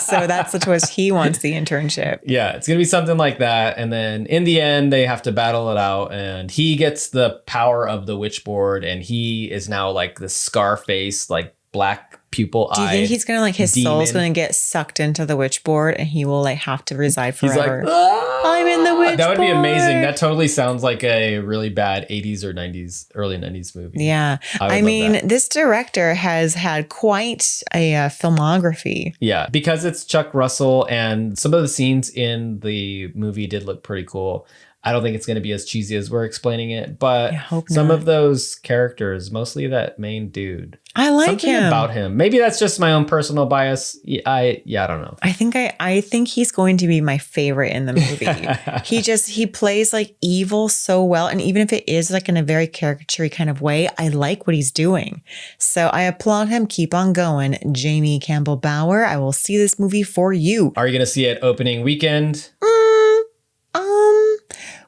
So that's the twist. He wants the internship. Yeah, it's going to be something like that. And then in the end, they have to battle it out. And he gets the power of the Witchboard. And he is now like the Scarface, like black pupil eye. Do you think he's going to like his soul's going to get sucked into the Witchboard and he will like have to reside forever? He's like, I'm in the Witchboard. That would be amazing. That totally sounds like a really bad 80s or 90s, early 90s movie. Yeah. I mean, this director has had quite a filmography. Yeah, because it's Chuck Russell and some of the scenes in the movie did look pretty cool. I don't think it's going to be as cheesy as we're explaining it, but some of those characters, mostly that main dude. I like something him. about him. Maybe that's just my own personal bias. I don't know. I think he's going to be my favorite in the movie. he plays like evil so well. And even if it is like in a very caricature kind of way, I like what he's doing. So I applaud him. Keep on going. Jamie Campbell Bower, I will see this movie for you. Are you going to see it opening weekend?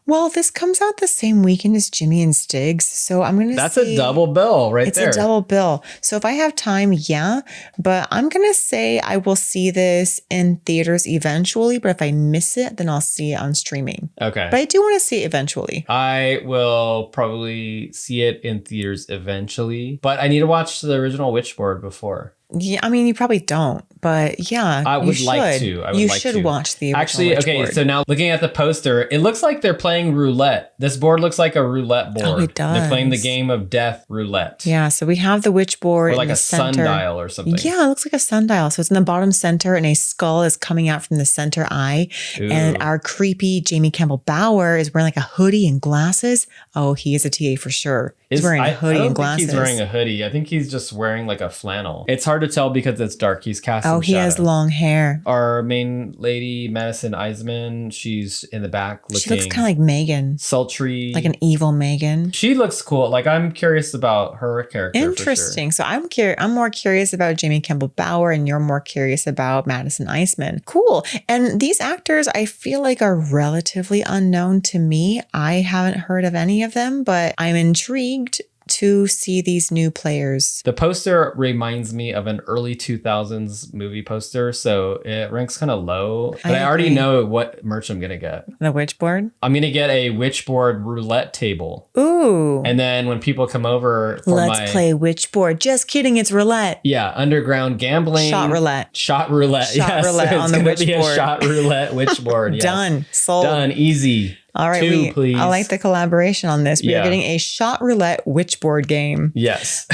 Well, this comes out the same weekend as Jimmy and Stiggs, so I'm going to say... That's a double bill right there. It's a double bill. So if I have time, yeah, but I'm going to say I will see this in theaters eventually, but if I miss it, then I'll see it on streaming. Okay. But I do want to see it eventually. I will probably see it in theaters eventually, but I need to watch the original Witchboard before. Yeah, I mean, you probably don't, But yeah, I would like to. You should watch the original Actually, okay, Witchboard. so now looking at the poster, it looks like they're playing roulette. This board looks like a roulette board. Oh, it does. They're playing the game of death roulette. Yeah, so we have the Witchboard Or like in the a center. sundial or something. Yeah, it looks like a sundial. So it's in the bottom center and a skull is coming out from the center eye. Ooh. And our creepy Jamie Campbell Bower is wearing like a hoodie and glasses. Oh, he is a TA for sure. He's wearing a hoodie and glasses. He's wearing a hoodie. I think he's just wearing like a flannel. It's hard to tell because it's dark. He's casting Oh, he has shadow. long hair. Our main lady, Madison Eisman, she's in the back looking... She looks kind of like Megan. Sultry. Like an evil Megan. She looks cool. Like, I'm curious about her character. Interesting. So I'm more curious about Jamie Campbell Bower and you're more curious about Madison Eisman. Cool. And these actors I feel like are relatively unknown to me. I haven't heard of any of them, but I'm intrigued to see these new players. The poster reminds me of an early 2000s movie poster, so it ranks kind of low. But I already know what merch I'm going to get. The Witchboard? I'm going to get a Witchboard roulette table. Ooh. And then when people come over for Let's play Witchboard. Just kidding, it's roulette. Yeah, underground gambling. Shot roulette. Shot roulette. Shot roulette on the Witchboard. Be a Witchboard. shot roulette Witchboard. Yes. Done. Sold. Done. Easy. All right, Two, please. I like the collaboration on this. We Yeah. are getting a shot roulette Witchboard game. Yes.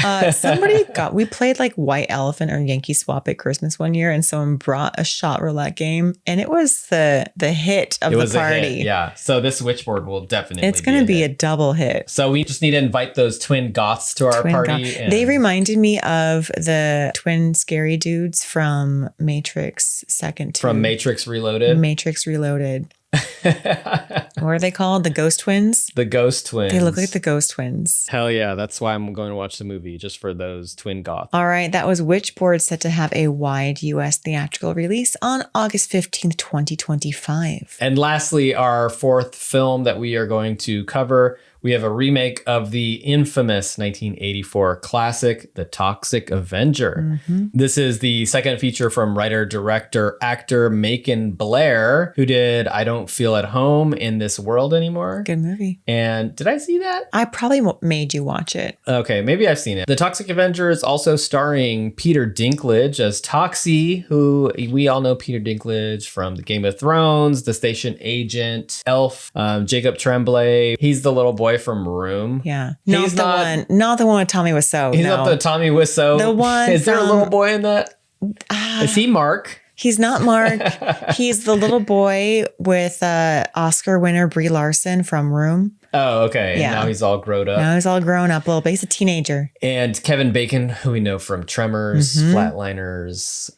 We played like White Elephant or Yankee Swap at Christmas one year, and someone brought a shot roulette game, and it was the hit of the party. A hit, yeah. So this Witchboard will definitely It's going to be hit. a double hit. So we just need to invite those twin goths to our party. They reminded me of the twin scary dudes from Matrix Second. From Matrix Reloaded. Matrix Reloaded. What are they called? The Ghost Twins? The Ghost Twins. They look like the Ghost Twins. Hell yeah. That's why I'm going to watch the movie, just for those twin goths. All right. That was Witchboard, set to have a wide U.S. theatrical release on August 15th, 2025. And lastly, our fourth film that we are going to cover, we have a remake of the infamous 1984 classic, The Toxic Avenger. Mm-hmm. This is the second feature from writer, director, actor Macon Blair, who did I Don't Feel at Home in This World Anymore. Good movie. And did I see that? I probably made you watch it. Okay, maybe I've seen it. The Toxic Avenger is also starring Peter Dinklage as Toxie, who we all know Peter Dinklage from the Game of Thrones, The Station Agent, Elf, Jacob Tremblay. He's the little boy from Room. Yeah. Not the one with Tommy Wiseau. He's not the Tommy Wiseau. The one Is there a little boy in that? Is he Mark? He's not Mark. He's the little boy with Oscar winner Brie Larson from Room. Oh, okay. Yeah. Now he's all grown up. Now he's all grown up, little, but he's a teenager. And Kevin Bacon, who we know from Tremors, Flatliners,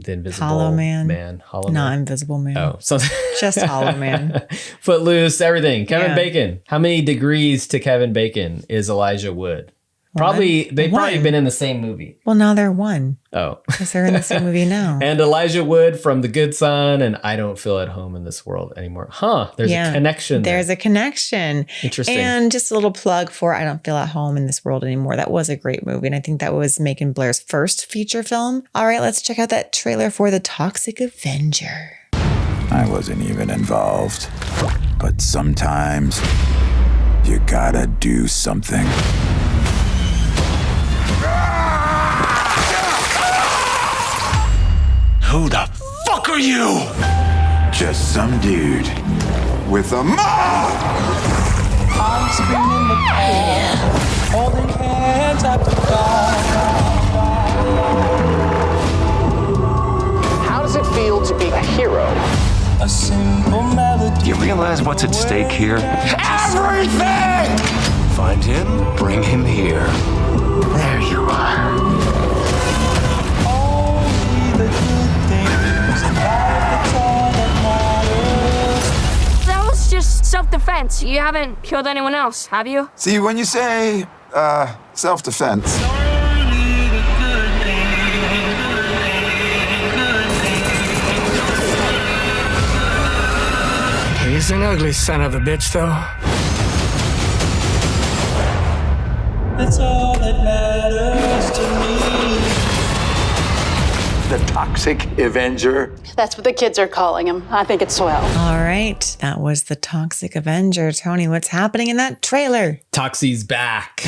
The Invisible Hollow Man. Hollow Not Man. Invisible Man. Oh, something. Just Hollow Man. Footloose, everything. Kevin Yeah. Bacon. How many degrees to Kevin Bacon is Elijah Wood? They've probably been in the same movie. Well, now they're one. Oh. Because they're in the same movie now. And Elijah Wood from The Good Son and I Don't Feel at Home in This World Anymore. Huh. There's a connection there. There's a connection. Interesting. And just a little plug for I Don't Feel at Home in This World Anymore. That was a great movie. And I think that was Macon Blair's first feature film. All right, let's check out that trailer for The Toxic Avenger. I wasn't even involved. But sometimes you gotta do something. Who the fuck are you? Just some dude with a mouth! I'm screaming the pain, holding hands up to God. How does it feel to be a hero? A simple melody. Do you realize what's at stake here? Everything! Find him, bring him here. There you are. Only the good things in life, that's all that matters. That was just self-defense. You haven't killed anyone else, have you? See, when you say, self-defense, He's an ugly son of a bitch, though. That's all that matters to me. The Toxic Avenger. That's what the kids are calling him. I think it's swell. All right. That was The Toxic Avenger. Tony, what's happening in that trailer? Toxie's back.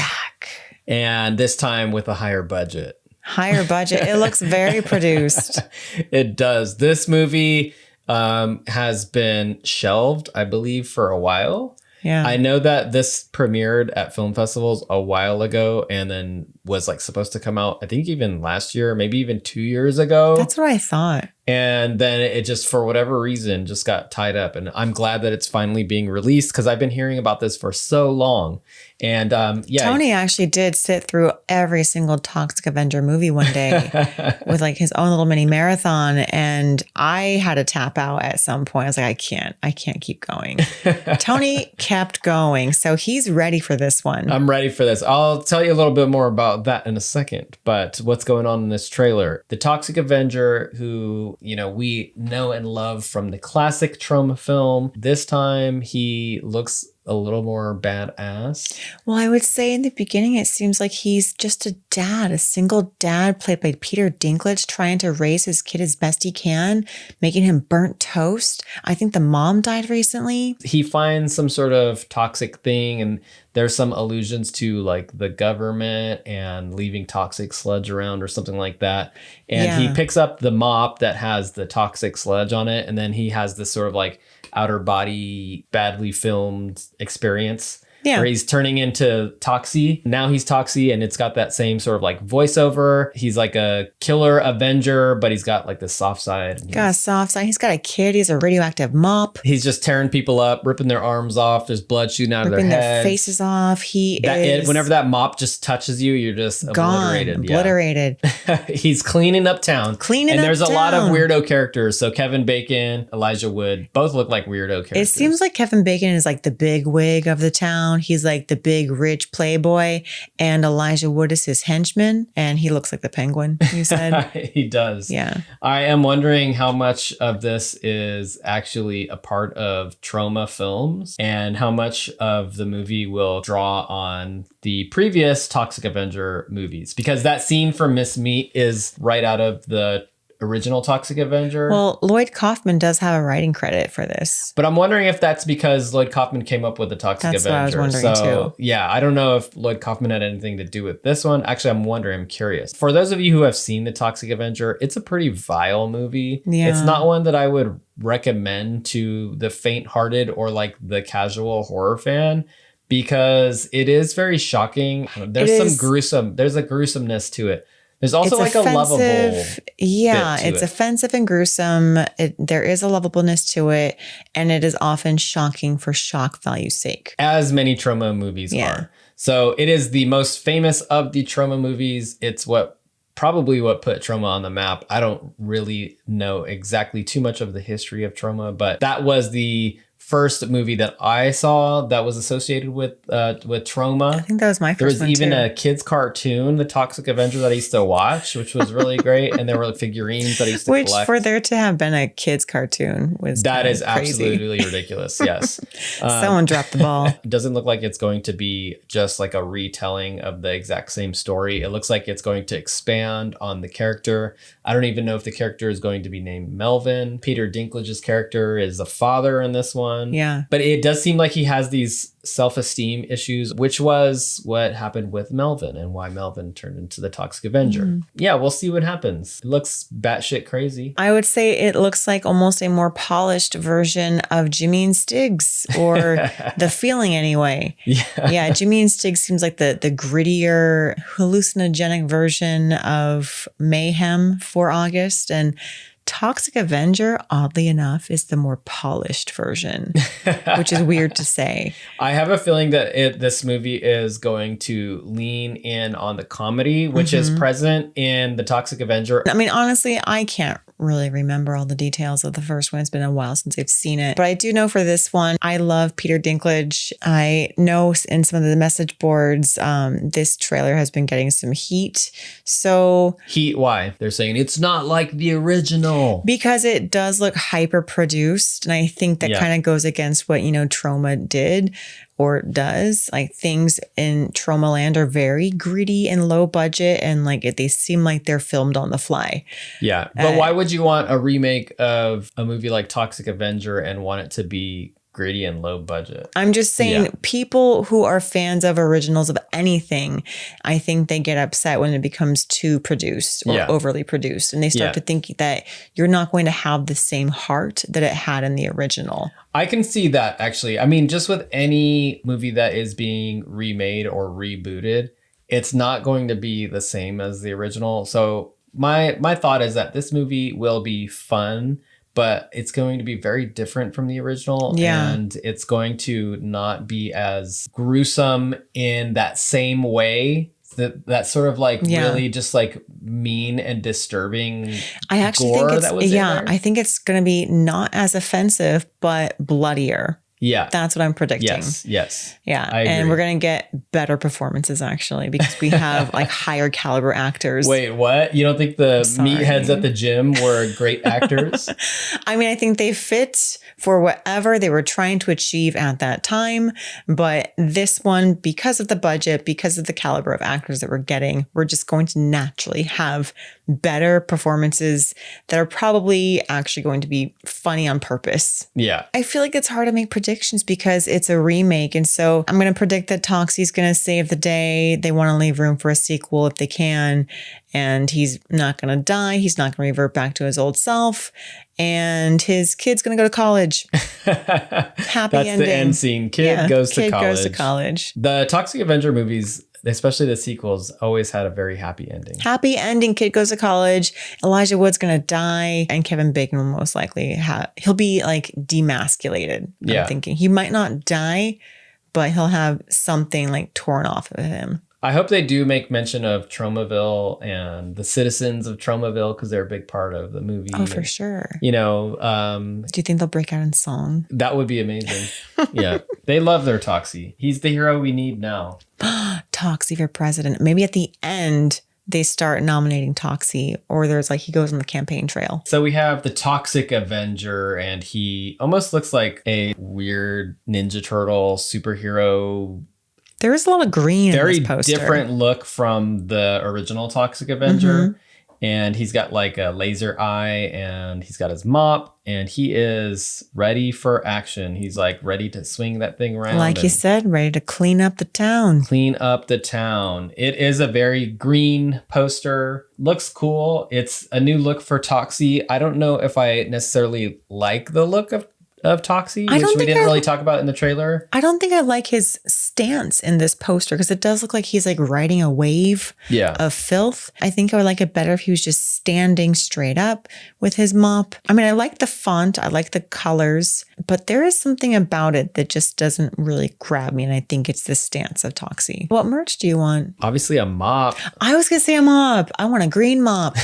And this time with a higher budget. Higher budget. It looks very produced. It does. This movie has been shelved, I believe, for a while. Yeah. I know that this premiered at film festivals a while ago and then was like supposed to come out, I think even last year, maybe even 2 years ago. That's what I thought. And then it just, for whatever reason, just got tied up. And I'm glad that it's finally being released because I've been hearing about this for so long. And yeah. Tony actually did sit through every single Toxic Avenger movie one day with like his own little mini marathon. And I had to tap out at some point. I was like, I can't keep going. Tony kept going. So he's ready for this one. I'm ready for this. I'll tell you a little bit more about that in a second. But what's going on in this trailer? The Toxic Avenger, who, you know, we know and love from the classic Troma film. This time he looks a little more badass. Well, I would say in the beginning, it seems like he's just a dad, a single dad played by Peter Dinklage, trying to raise his kid as best he can, making him burnt toast. I think the mom died recently. He finds some sort of toxic thing, and there's some allusions to like the government and leaving toxic sludge around or something like that. And he picks up the mop that has the toxic sludge on it. And then he has this sort of like outer body, badly filmed experience. Where he's turning into Toxie. Now he's Toxie, and it's got that same sort of like voiceover. He's like a killer Avenger, but he's got like the soft side. Got a soft side. He's got a kid. He's a radioactive mop. He's just tearing people up, ripping their arms off. There's blood shooting out of their heads. Ripping their faces off. Whenever that mop just touches you, you're just obliterated. Obliterated. Yeah. He's cleaning up town. And there's a lot of weirdo characters. So Kevin Bacon, Elijah Wood, both look like weirdo characters. It seems like Kevin Bacon is like the big wig of the town. He's like the big rich playboy, and Elijah Wood is his henchman, and he looks like the Penguin, you said. He does. Yeah. I am wondering how much of this is actually a part of Troma films and how much of the movie will draw on the previous Toxic Avenger movies, because that scene from Miss Meat is right out of the original Toxic Avenger. Well, Lloyd Kaufman does have a writing credit for this. But I'm wondering if that's because Lloyd Kaufman came up with the Toxic Avenger. That's what I was wondering too. Yeah, I don't know if Lloyd Kaufman had anything to do with this one. Actually, I'm curious. For those of you who have seen the Toxic Avenger, it's a pretty vile movie. Yeah. It's not one that I would recommend to the faint-hearted or like the casual horror fan, because it is very shocking. There's a gruesomeness to it. There's also like a lovable. Yeah, it's offensive and gruesome. There is a lovableness to it, and it is often shocking for shock value's sake. As many Troma movies are. So it is the most famous of the Troma movies. It's probably what put Troma on the map. I don't really know exactly too much of the history of Troma, but that was the first movie that I saw that was associated with Troma. I think that was my first one. There was even a kid's cartoon, The Toxic Avenger, that I used to watch, which was really great. And there were figurines that I used to collect. For there to have been a kid's cartoon was that is crazy. Absolutely ridiculous. Yes. Someone dropped the ball. It doesn't look like it's going to be just like a retelling of the exact same story. It looks like it's going to expand on the character. I don't even know if the character is going to be named Melvin. Peter Dinklage's character is the father in this one. Yeah. But it does seem like he has these self-esteem issues, which was what happened with Melvin and why Melvin turned into the Toxic Avenger. Mm-hmm. Yeah, we'll see what happens. It looks batshit crazy. I would say it looks like almost a more polished version of Jimmy and Stiggs, or the feeling anyway. Yeah, Jimmy and Stiggs seems like the grittier, hallucinogenic version of Mayhem for August, and Toxic Avenger, oddly enough, is the more polished version, which is weird to say. I have a feeling that this movie is going to lean in on the comedy, which is present in the Toxic Avenger. I mean, honestly, I can't really remember all the details of the first one. It's been a while since I've seen it. But I do know for this one, I love Peter Dinklage. I know in some of the message boards, this trailer has been getting some heat. So heat, why? They're saying it's not like the original. Because it does look hyper produced. And I think that kind of goes against what, Troma did or does. Like, things in Troma Land are very gritty and low budget, and they seem like they're filmed on the fly. Yeah. But why would you want a remake of a movie like Toxic Avenger and want it to be gritty and low budget. I'm just saying people who are fans of originals of anything, I think they get upset when it becomes too produced or overly produced. And they start to think that you're not going to have the same heart that it had in the original. I can see that, actually. I mean, just with any movie that is being remade or rebooted, it's not going to be the same as the original. So my thought is that this movie will be fun, but it's going to be very different from the original. And it's going to not be as gruesome in that same way. That sort of like really just like mean and disturbing I actually gore think it's, that was in there. I think it's going to be not as offensive, but bloodier. Yeah. That's what I'm predicting. Yes. Yeah. I agree. And we're going to get better performances, actually, because we have like higher caliber actors. Wait, what? You don't think the meatheads at the gym were great actors? I mean, I think they fit for whatever they were trying to achieve at that time. But this one, because of the budget, because of the caliber of actors that we're getting, we're just going to naturally have better performances that are probably actually going to be funny on purpose. Yeah. I feel like it's hard to make predictions because it's a remake. And so I'm going to predict that Toxie's going to save the day. They want to leave room for a sequel if they can. And he's not going to die. He's not going to revert back to his old self. And his kid's going to go to college. Happy ending. That's the end scene. Kid goes to college. The Toxic Avenger movies, especially the sequels, always had a very happy ending. Happy ending. Kid goes to college. Elijah Wood's going to die. And Kevin Bacon will most likely he'll be like demasculated. I'm thinking he might not die, but he'll have something like torn off of him. I hope they do make mention of Tromaville and the citizens of Tromaville because they're a big part of the movie. Oh, for sure. You know, do you think they'll break out in song? That would be amazing. Yeah. They love their Toxie. He's the hero we need now. Toxie for president. Maybe at the end they start nominating Toxie, or there's like he goes on the campaign trail. So we have the Toxic Avenger, and he almost looks like a weird Ninja Turtle superhero. There is a lot of green in this poster. Very different look from the original Toxic Avenger. And he's got like a laser eye, and he's got his mop, and he is ready for action. He's like ready to swing that thing around. Like you said, ready to clean up the town. Clean up the town. It is a very green poster. Looks cool. It's a new look for Toxie. I don't know if I necessarily like the look of Toxie, which we didn't really talk about in the trailer. I don't think I like his stance in this poster because it does look like he's like riding a wave of filth. I think I would like it better if he was just standing straight up with his mop. I mean, I like the font. I like the colors, but there is something about it that just doesn't really grab me. And I think it's the stance of Toxie. What merch do you want? Obviously a mop. I was going to say a mop. I want a green mop.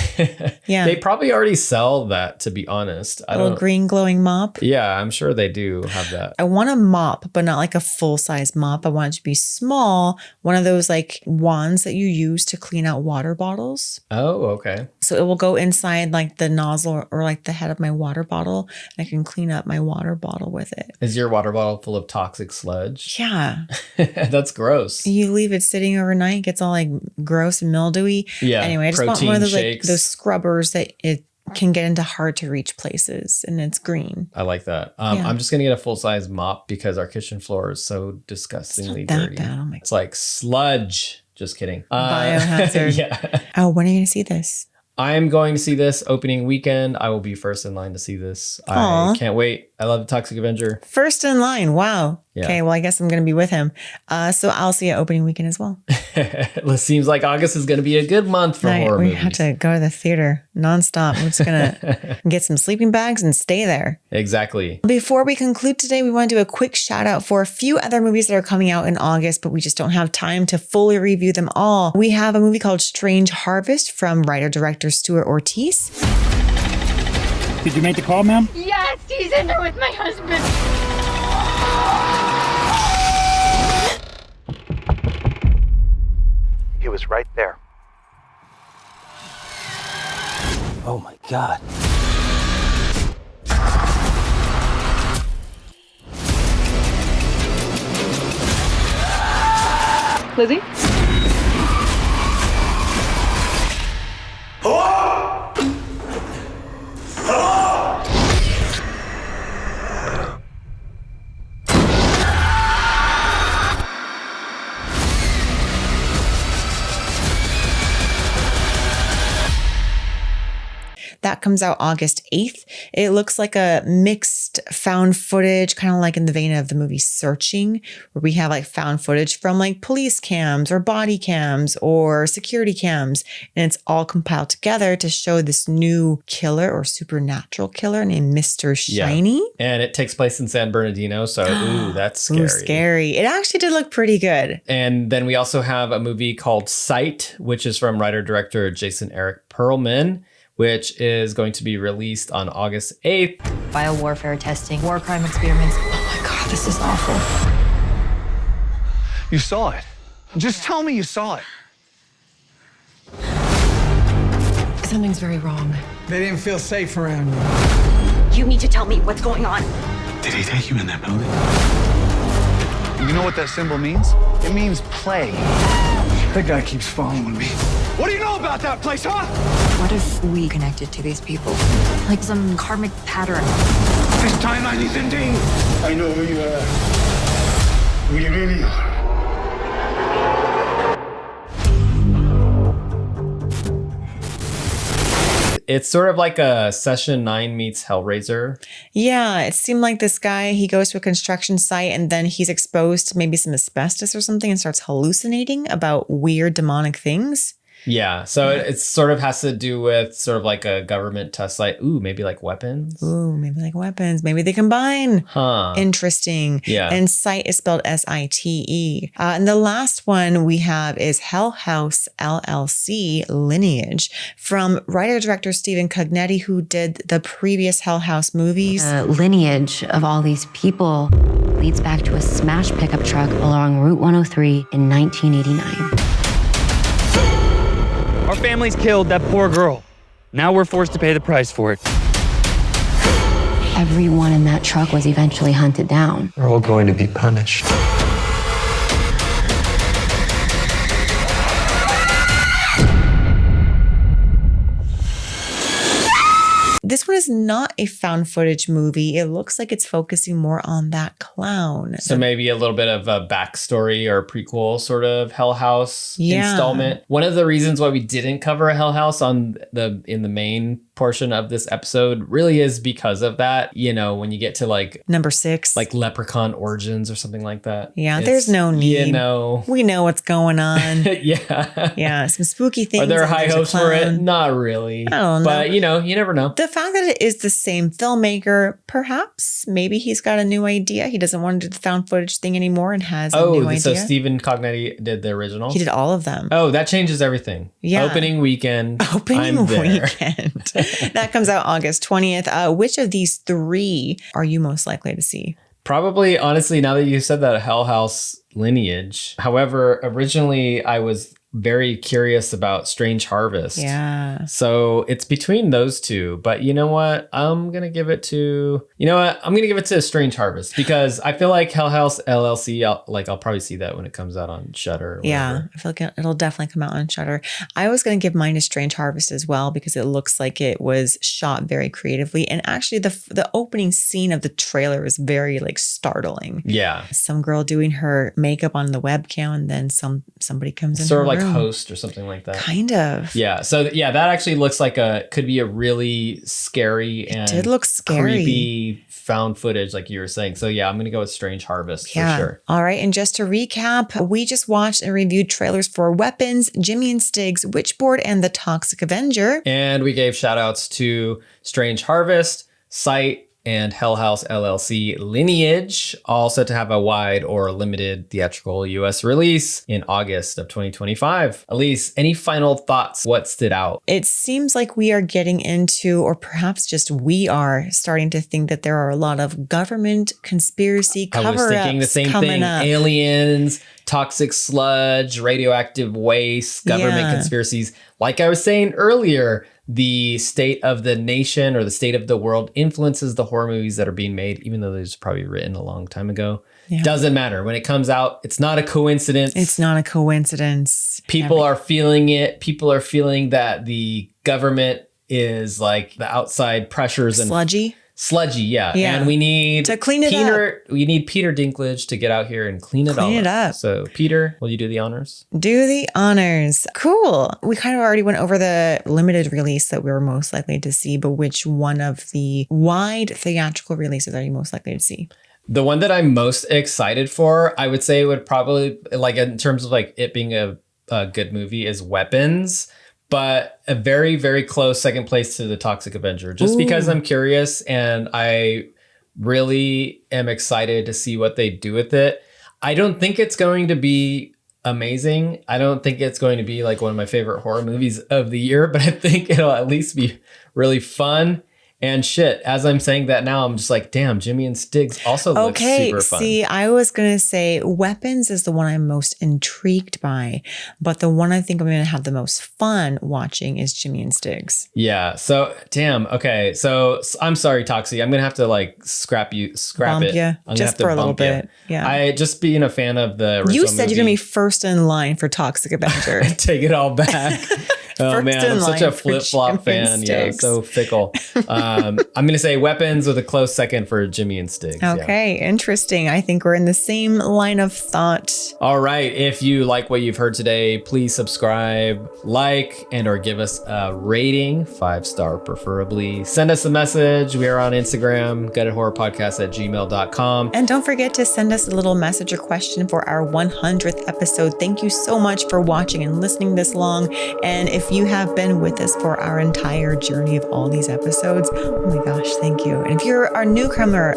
Yeah. They probably already sell that, to be honest. A little green glowing mop. Yeah, I'm sure they do have that. I want a mop, but not like a full-size mop. I want it to be small. One of those like wands that you use to clean out water bottles. Oh, okay. So it will go inside like the nozzle or like the head of my water bottle, and I can clean up my water bottle with it. Is your water bottle full of toxic sludge? Yeah. That's gross. You leave it sitting overnight, it gets all like gross and mildewy. Yeah. Anyway, I just want one of those like those scrubbers that it can get into hard to reach places, and it's green. I like that. I'm just going to get a full-size mop because our kitchen floor is so disgustingly dirty. Bad. Oh my God. It's like sludge. Just kidding. Biohazard. Yeah. Oh, when are you going to see this? I'm going to see this opening weekend. I will be first in line to see this. I can't wait. I love the Toxic Avenger. First in line. Wow. Yeah. Okay, well, I guess I'm going to be with him. So I'll see it opening weekend as well. It seems like August is going to be a good month for horror movies. We have to go to the theater nonstop. We're just going to get some sleeping bags and stay there. Exactly. Before we conclude today, we want to do a quick shout out for a few other movies that are coming out in August, but we just don't have time to fully review them all. We have a movie called Strange Harvest from writer-director Stuart Ortiz. Did you make the call, ma'am? Yes, he's in there with my husband. He was right there. Oh my God. Lizzie? Hello? Hello? That comes out August 8th. It looks like a mixed found footage, kind of like in the vein of the movie Searching, where we have like found footage from like police cams or body cams or security cams. And it's all compiled together to show this new killer or supernatural killer named Mr. Shiny. Yeah. And it takes place in San Bernardino. So, ooh, that's scary. Ooh, scary. It actually did look pretty good. And then we also have a movie called Sight, which is from writer-director Jason Eric Perlman, which is going to be released on August 8th. Biowarfare testing, war crime experiments. Oh my God, this is awful. You saw it. Just tell me you saw it. Something's very wrong. They didn't feel safe around you. You need to tell me what's going on. Did he take you in that building? You know what that symbol means? It means play. That guy keeps following me. What do you know about that place, huh? What if we connected to these people? Like some karmic pattern. This timeline is ending. I know who you are. Who you really are. It's sort of like a Session 9 meets Hellraiser. Yeah, it seemed like this guy, he goes to a construction site and then he's exposed to maybe some asbestos or something and starts hallucinating about weird demonic things. Yeah, so it sort of has to do with sort of like a government test site. Ooh, maybe like weapons. Ooh, maybe like weapons. Maybe they combine. Huh. Interesting. Yeah. And site is spelled S-I-T-E. And the last one we have is Hell House LLC Lineage from writer-director Stephen Cognetti, who did the previous Hell House movies. The lineage of all these people leads back to a smashed pickup truck along Route 103 in 1989. Our families killed that poor girl. Now we're forced to pay the price for it. Everyone in that truck was eventually hunted down. They're all going to be punished. This one is not a found footage movie. It looks like it's focusing more on that clown. So maybe a little bit of a backstory or prequel sort of Hell House installment. One of the reasons why we didn't cover a Hell House in the main portion of this episode really is because of that. You know, when you get to like number 6, like Leprechaun Origins or something like that. Yeah, there's no need. You know, we know what's going on. Yeah, some spooky things. Are there high hopes for it? Not really. I don't know. But you know, you never know. The fact that it is the same filmmaker, perhaps, maybe he's got a new idea. He doesn't want to do the found footage thing anymore and has a new idea. So Stephen Cognetti did the original? He did all of them. Oh, that changes everything. Yeah. Opening weekend. Opening weekend. That comes out August 20th. Which of these 3 are you most likely to see? Probably, honestly, now that you said that, Hell House Lineage. However, originally I was very curious about Strange Harvest. Yeah. So it's between those two. But you know what? I'm going to give it to Strange Harvest because I feel like Hell House LLC, I'll probably see that when it comes out on Shudder. Yeah, I feel like it'll definitely come out on Shudder. I was going to give mine to Strange Harvest as well because it looks like it was shot very creatively. And actually the opening scene of the trailer is very like startling. Yeah. Some girl doing her makeup on the webcam and then somebody comes in. Sort of like Host or something like that. Kind of. Yeah. So yeah, that actually looks like could be a really scary and did look scary. Creepy found footage like you were saying. So yeah, I'm going to go with Strange Harvest for sure. All right. And just to recap, we just watched and reviewed trailers for Weapons, Jimmy and Stiggs, Witchboard, and the Toxic Avenger. And we gave shout outs to Strange Harvest, Sight, and Hell House LLC Lineage, all set to have a wide or limited theatrical US release in August of 2025. Elise, any final thoughts? What stood out? It seems like we are getting into, or perhaps just we are starting to think that there are a lot of government conspiracy cover-ups. I was thinking the same thing. Aliens, toxic sludge, radioactive waste, government conspiracies. Like I was saying earlier, the state of the nation or the state of the world influences the horror movies that are being made, even though those were probably written a long time ago. Yeah. Doesn't matter. When it comes out, it's not a coincidence. It's not a coincidence. People are feeling it. People are feeling that the government is like the outside pressures and sludgy. Sludgy, yeah. And we need to clean it up. We need Peter Dinklage to get out here and clean it up. So, Peter, will you do the honors? Do the honors. Cool. We kind of already went over the limited release that we were most likely to see, but which one of the wide theatrical releases are you most likely to see? The one that I'm most excited for, I would say would probably, like in terms of like it being a good movie, is Weapons. But a very, very close second place to the Toxic Avenger, just because I'm curious and I really am excited to see what they do with it. I don't think it's going to be amazing. I don't think it's going to be like one of my favorite horror movies of the year, but I think it'll at least be really fun. And shit, as I'm saying that now, I'm just like, damn, Jimmy and Stiggs also look super fun. See, I was going to say Weapons is the one I'm most intrigued by, but the one I think I'm going to have the most fun watching is Jimmy and Stiggs. Yeah. So, damn. Okay. So, I'm sorry, Toxie. I'm going to have to like scrap it. Yeah, just for a little bit. Yeah. I just being a fan of the original You said movie. you're going to be first in line for Toxic Avenger. Take it all back. Oh man, I'm such a flip-flop fan. Yeah, so fickle. I'm going to say Weapons with a close second for Jimmy and Stiggs. Okay, interesting. I think we're in the same line of thought. All right. If you like what you've heard today, please subscribe, like, and or give us a rating, 5-star preferably. Send us a message. We are on Instagram, gutted-horror-podcast@gmail.com. And don't forget to send us a little message or question for our 100th episode. Thank you so much for watching and listening this long. And if you have been with us for our entire journey of all these episodes, oh my gosh, thank you. And if you're a newcomer,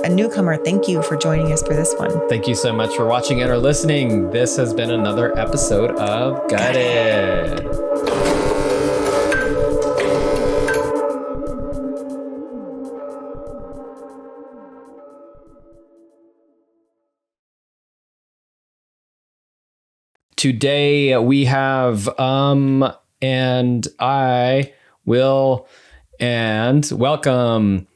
thank you for joining us for this one. Thank you so much for watching and or listening. This has been another episode of Gutted. Today we have and I will and welcome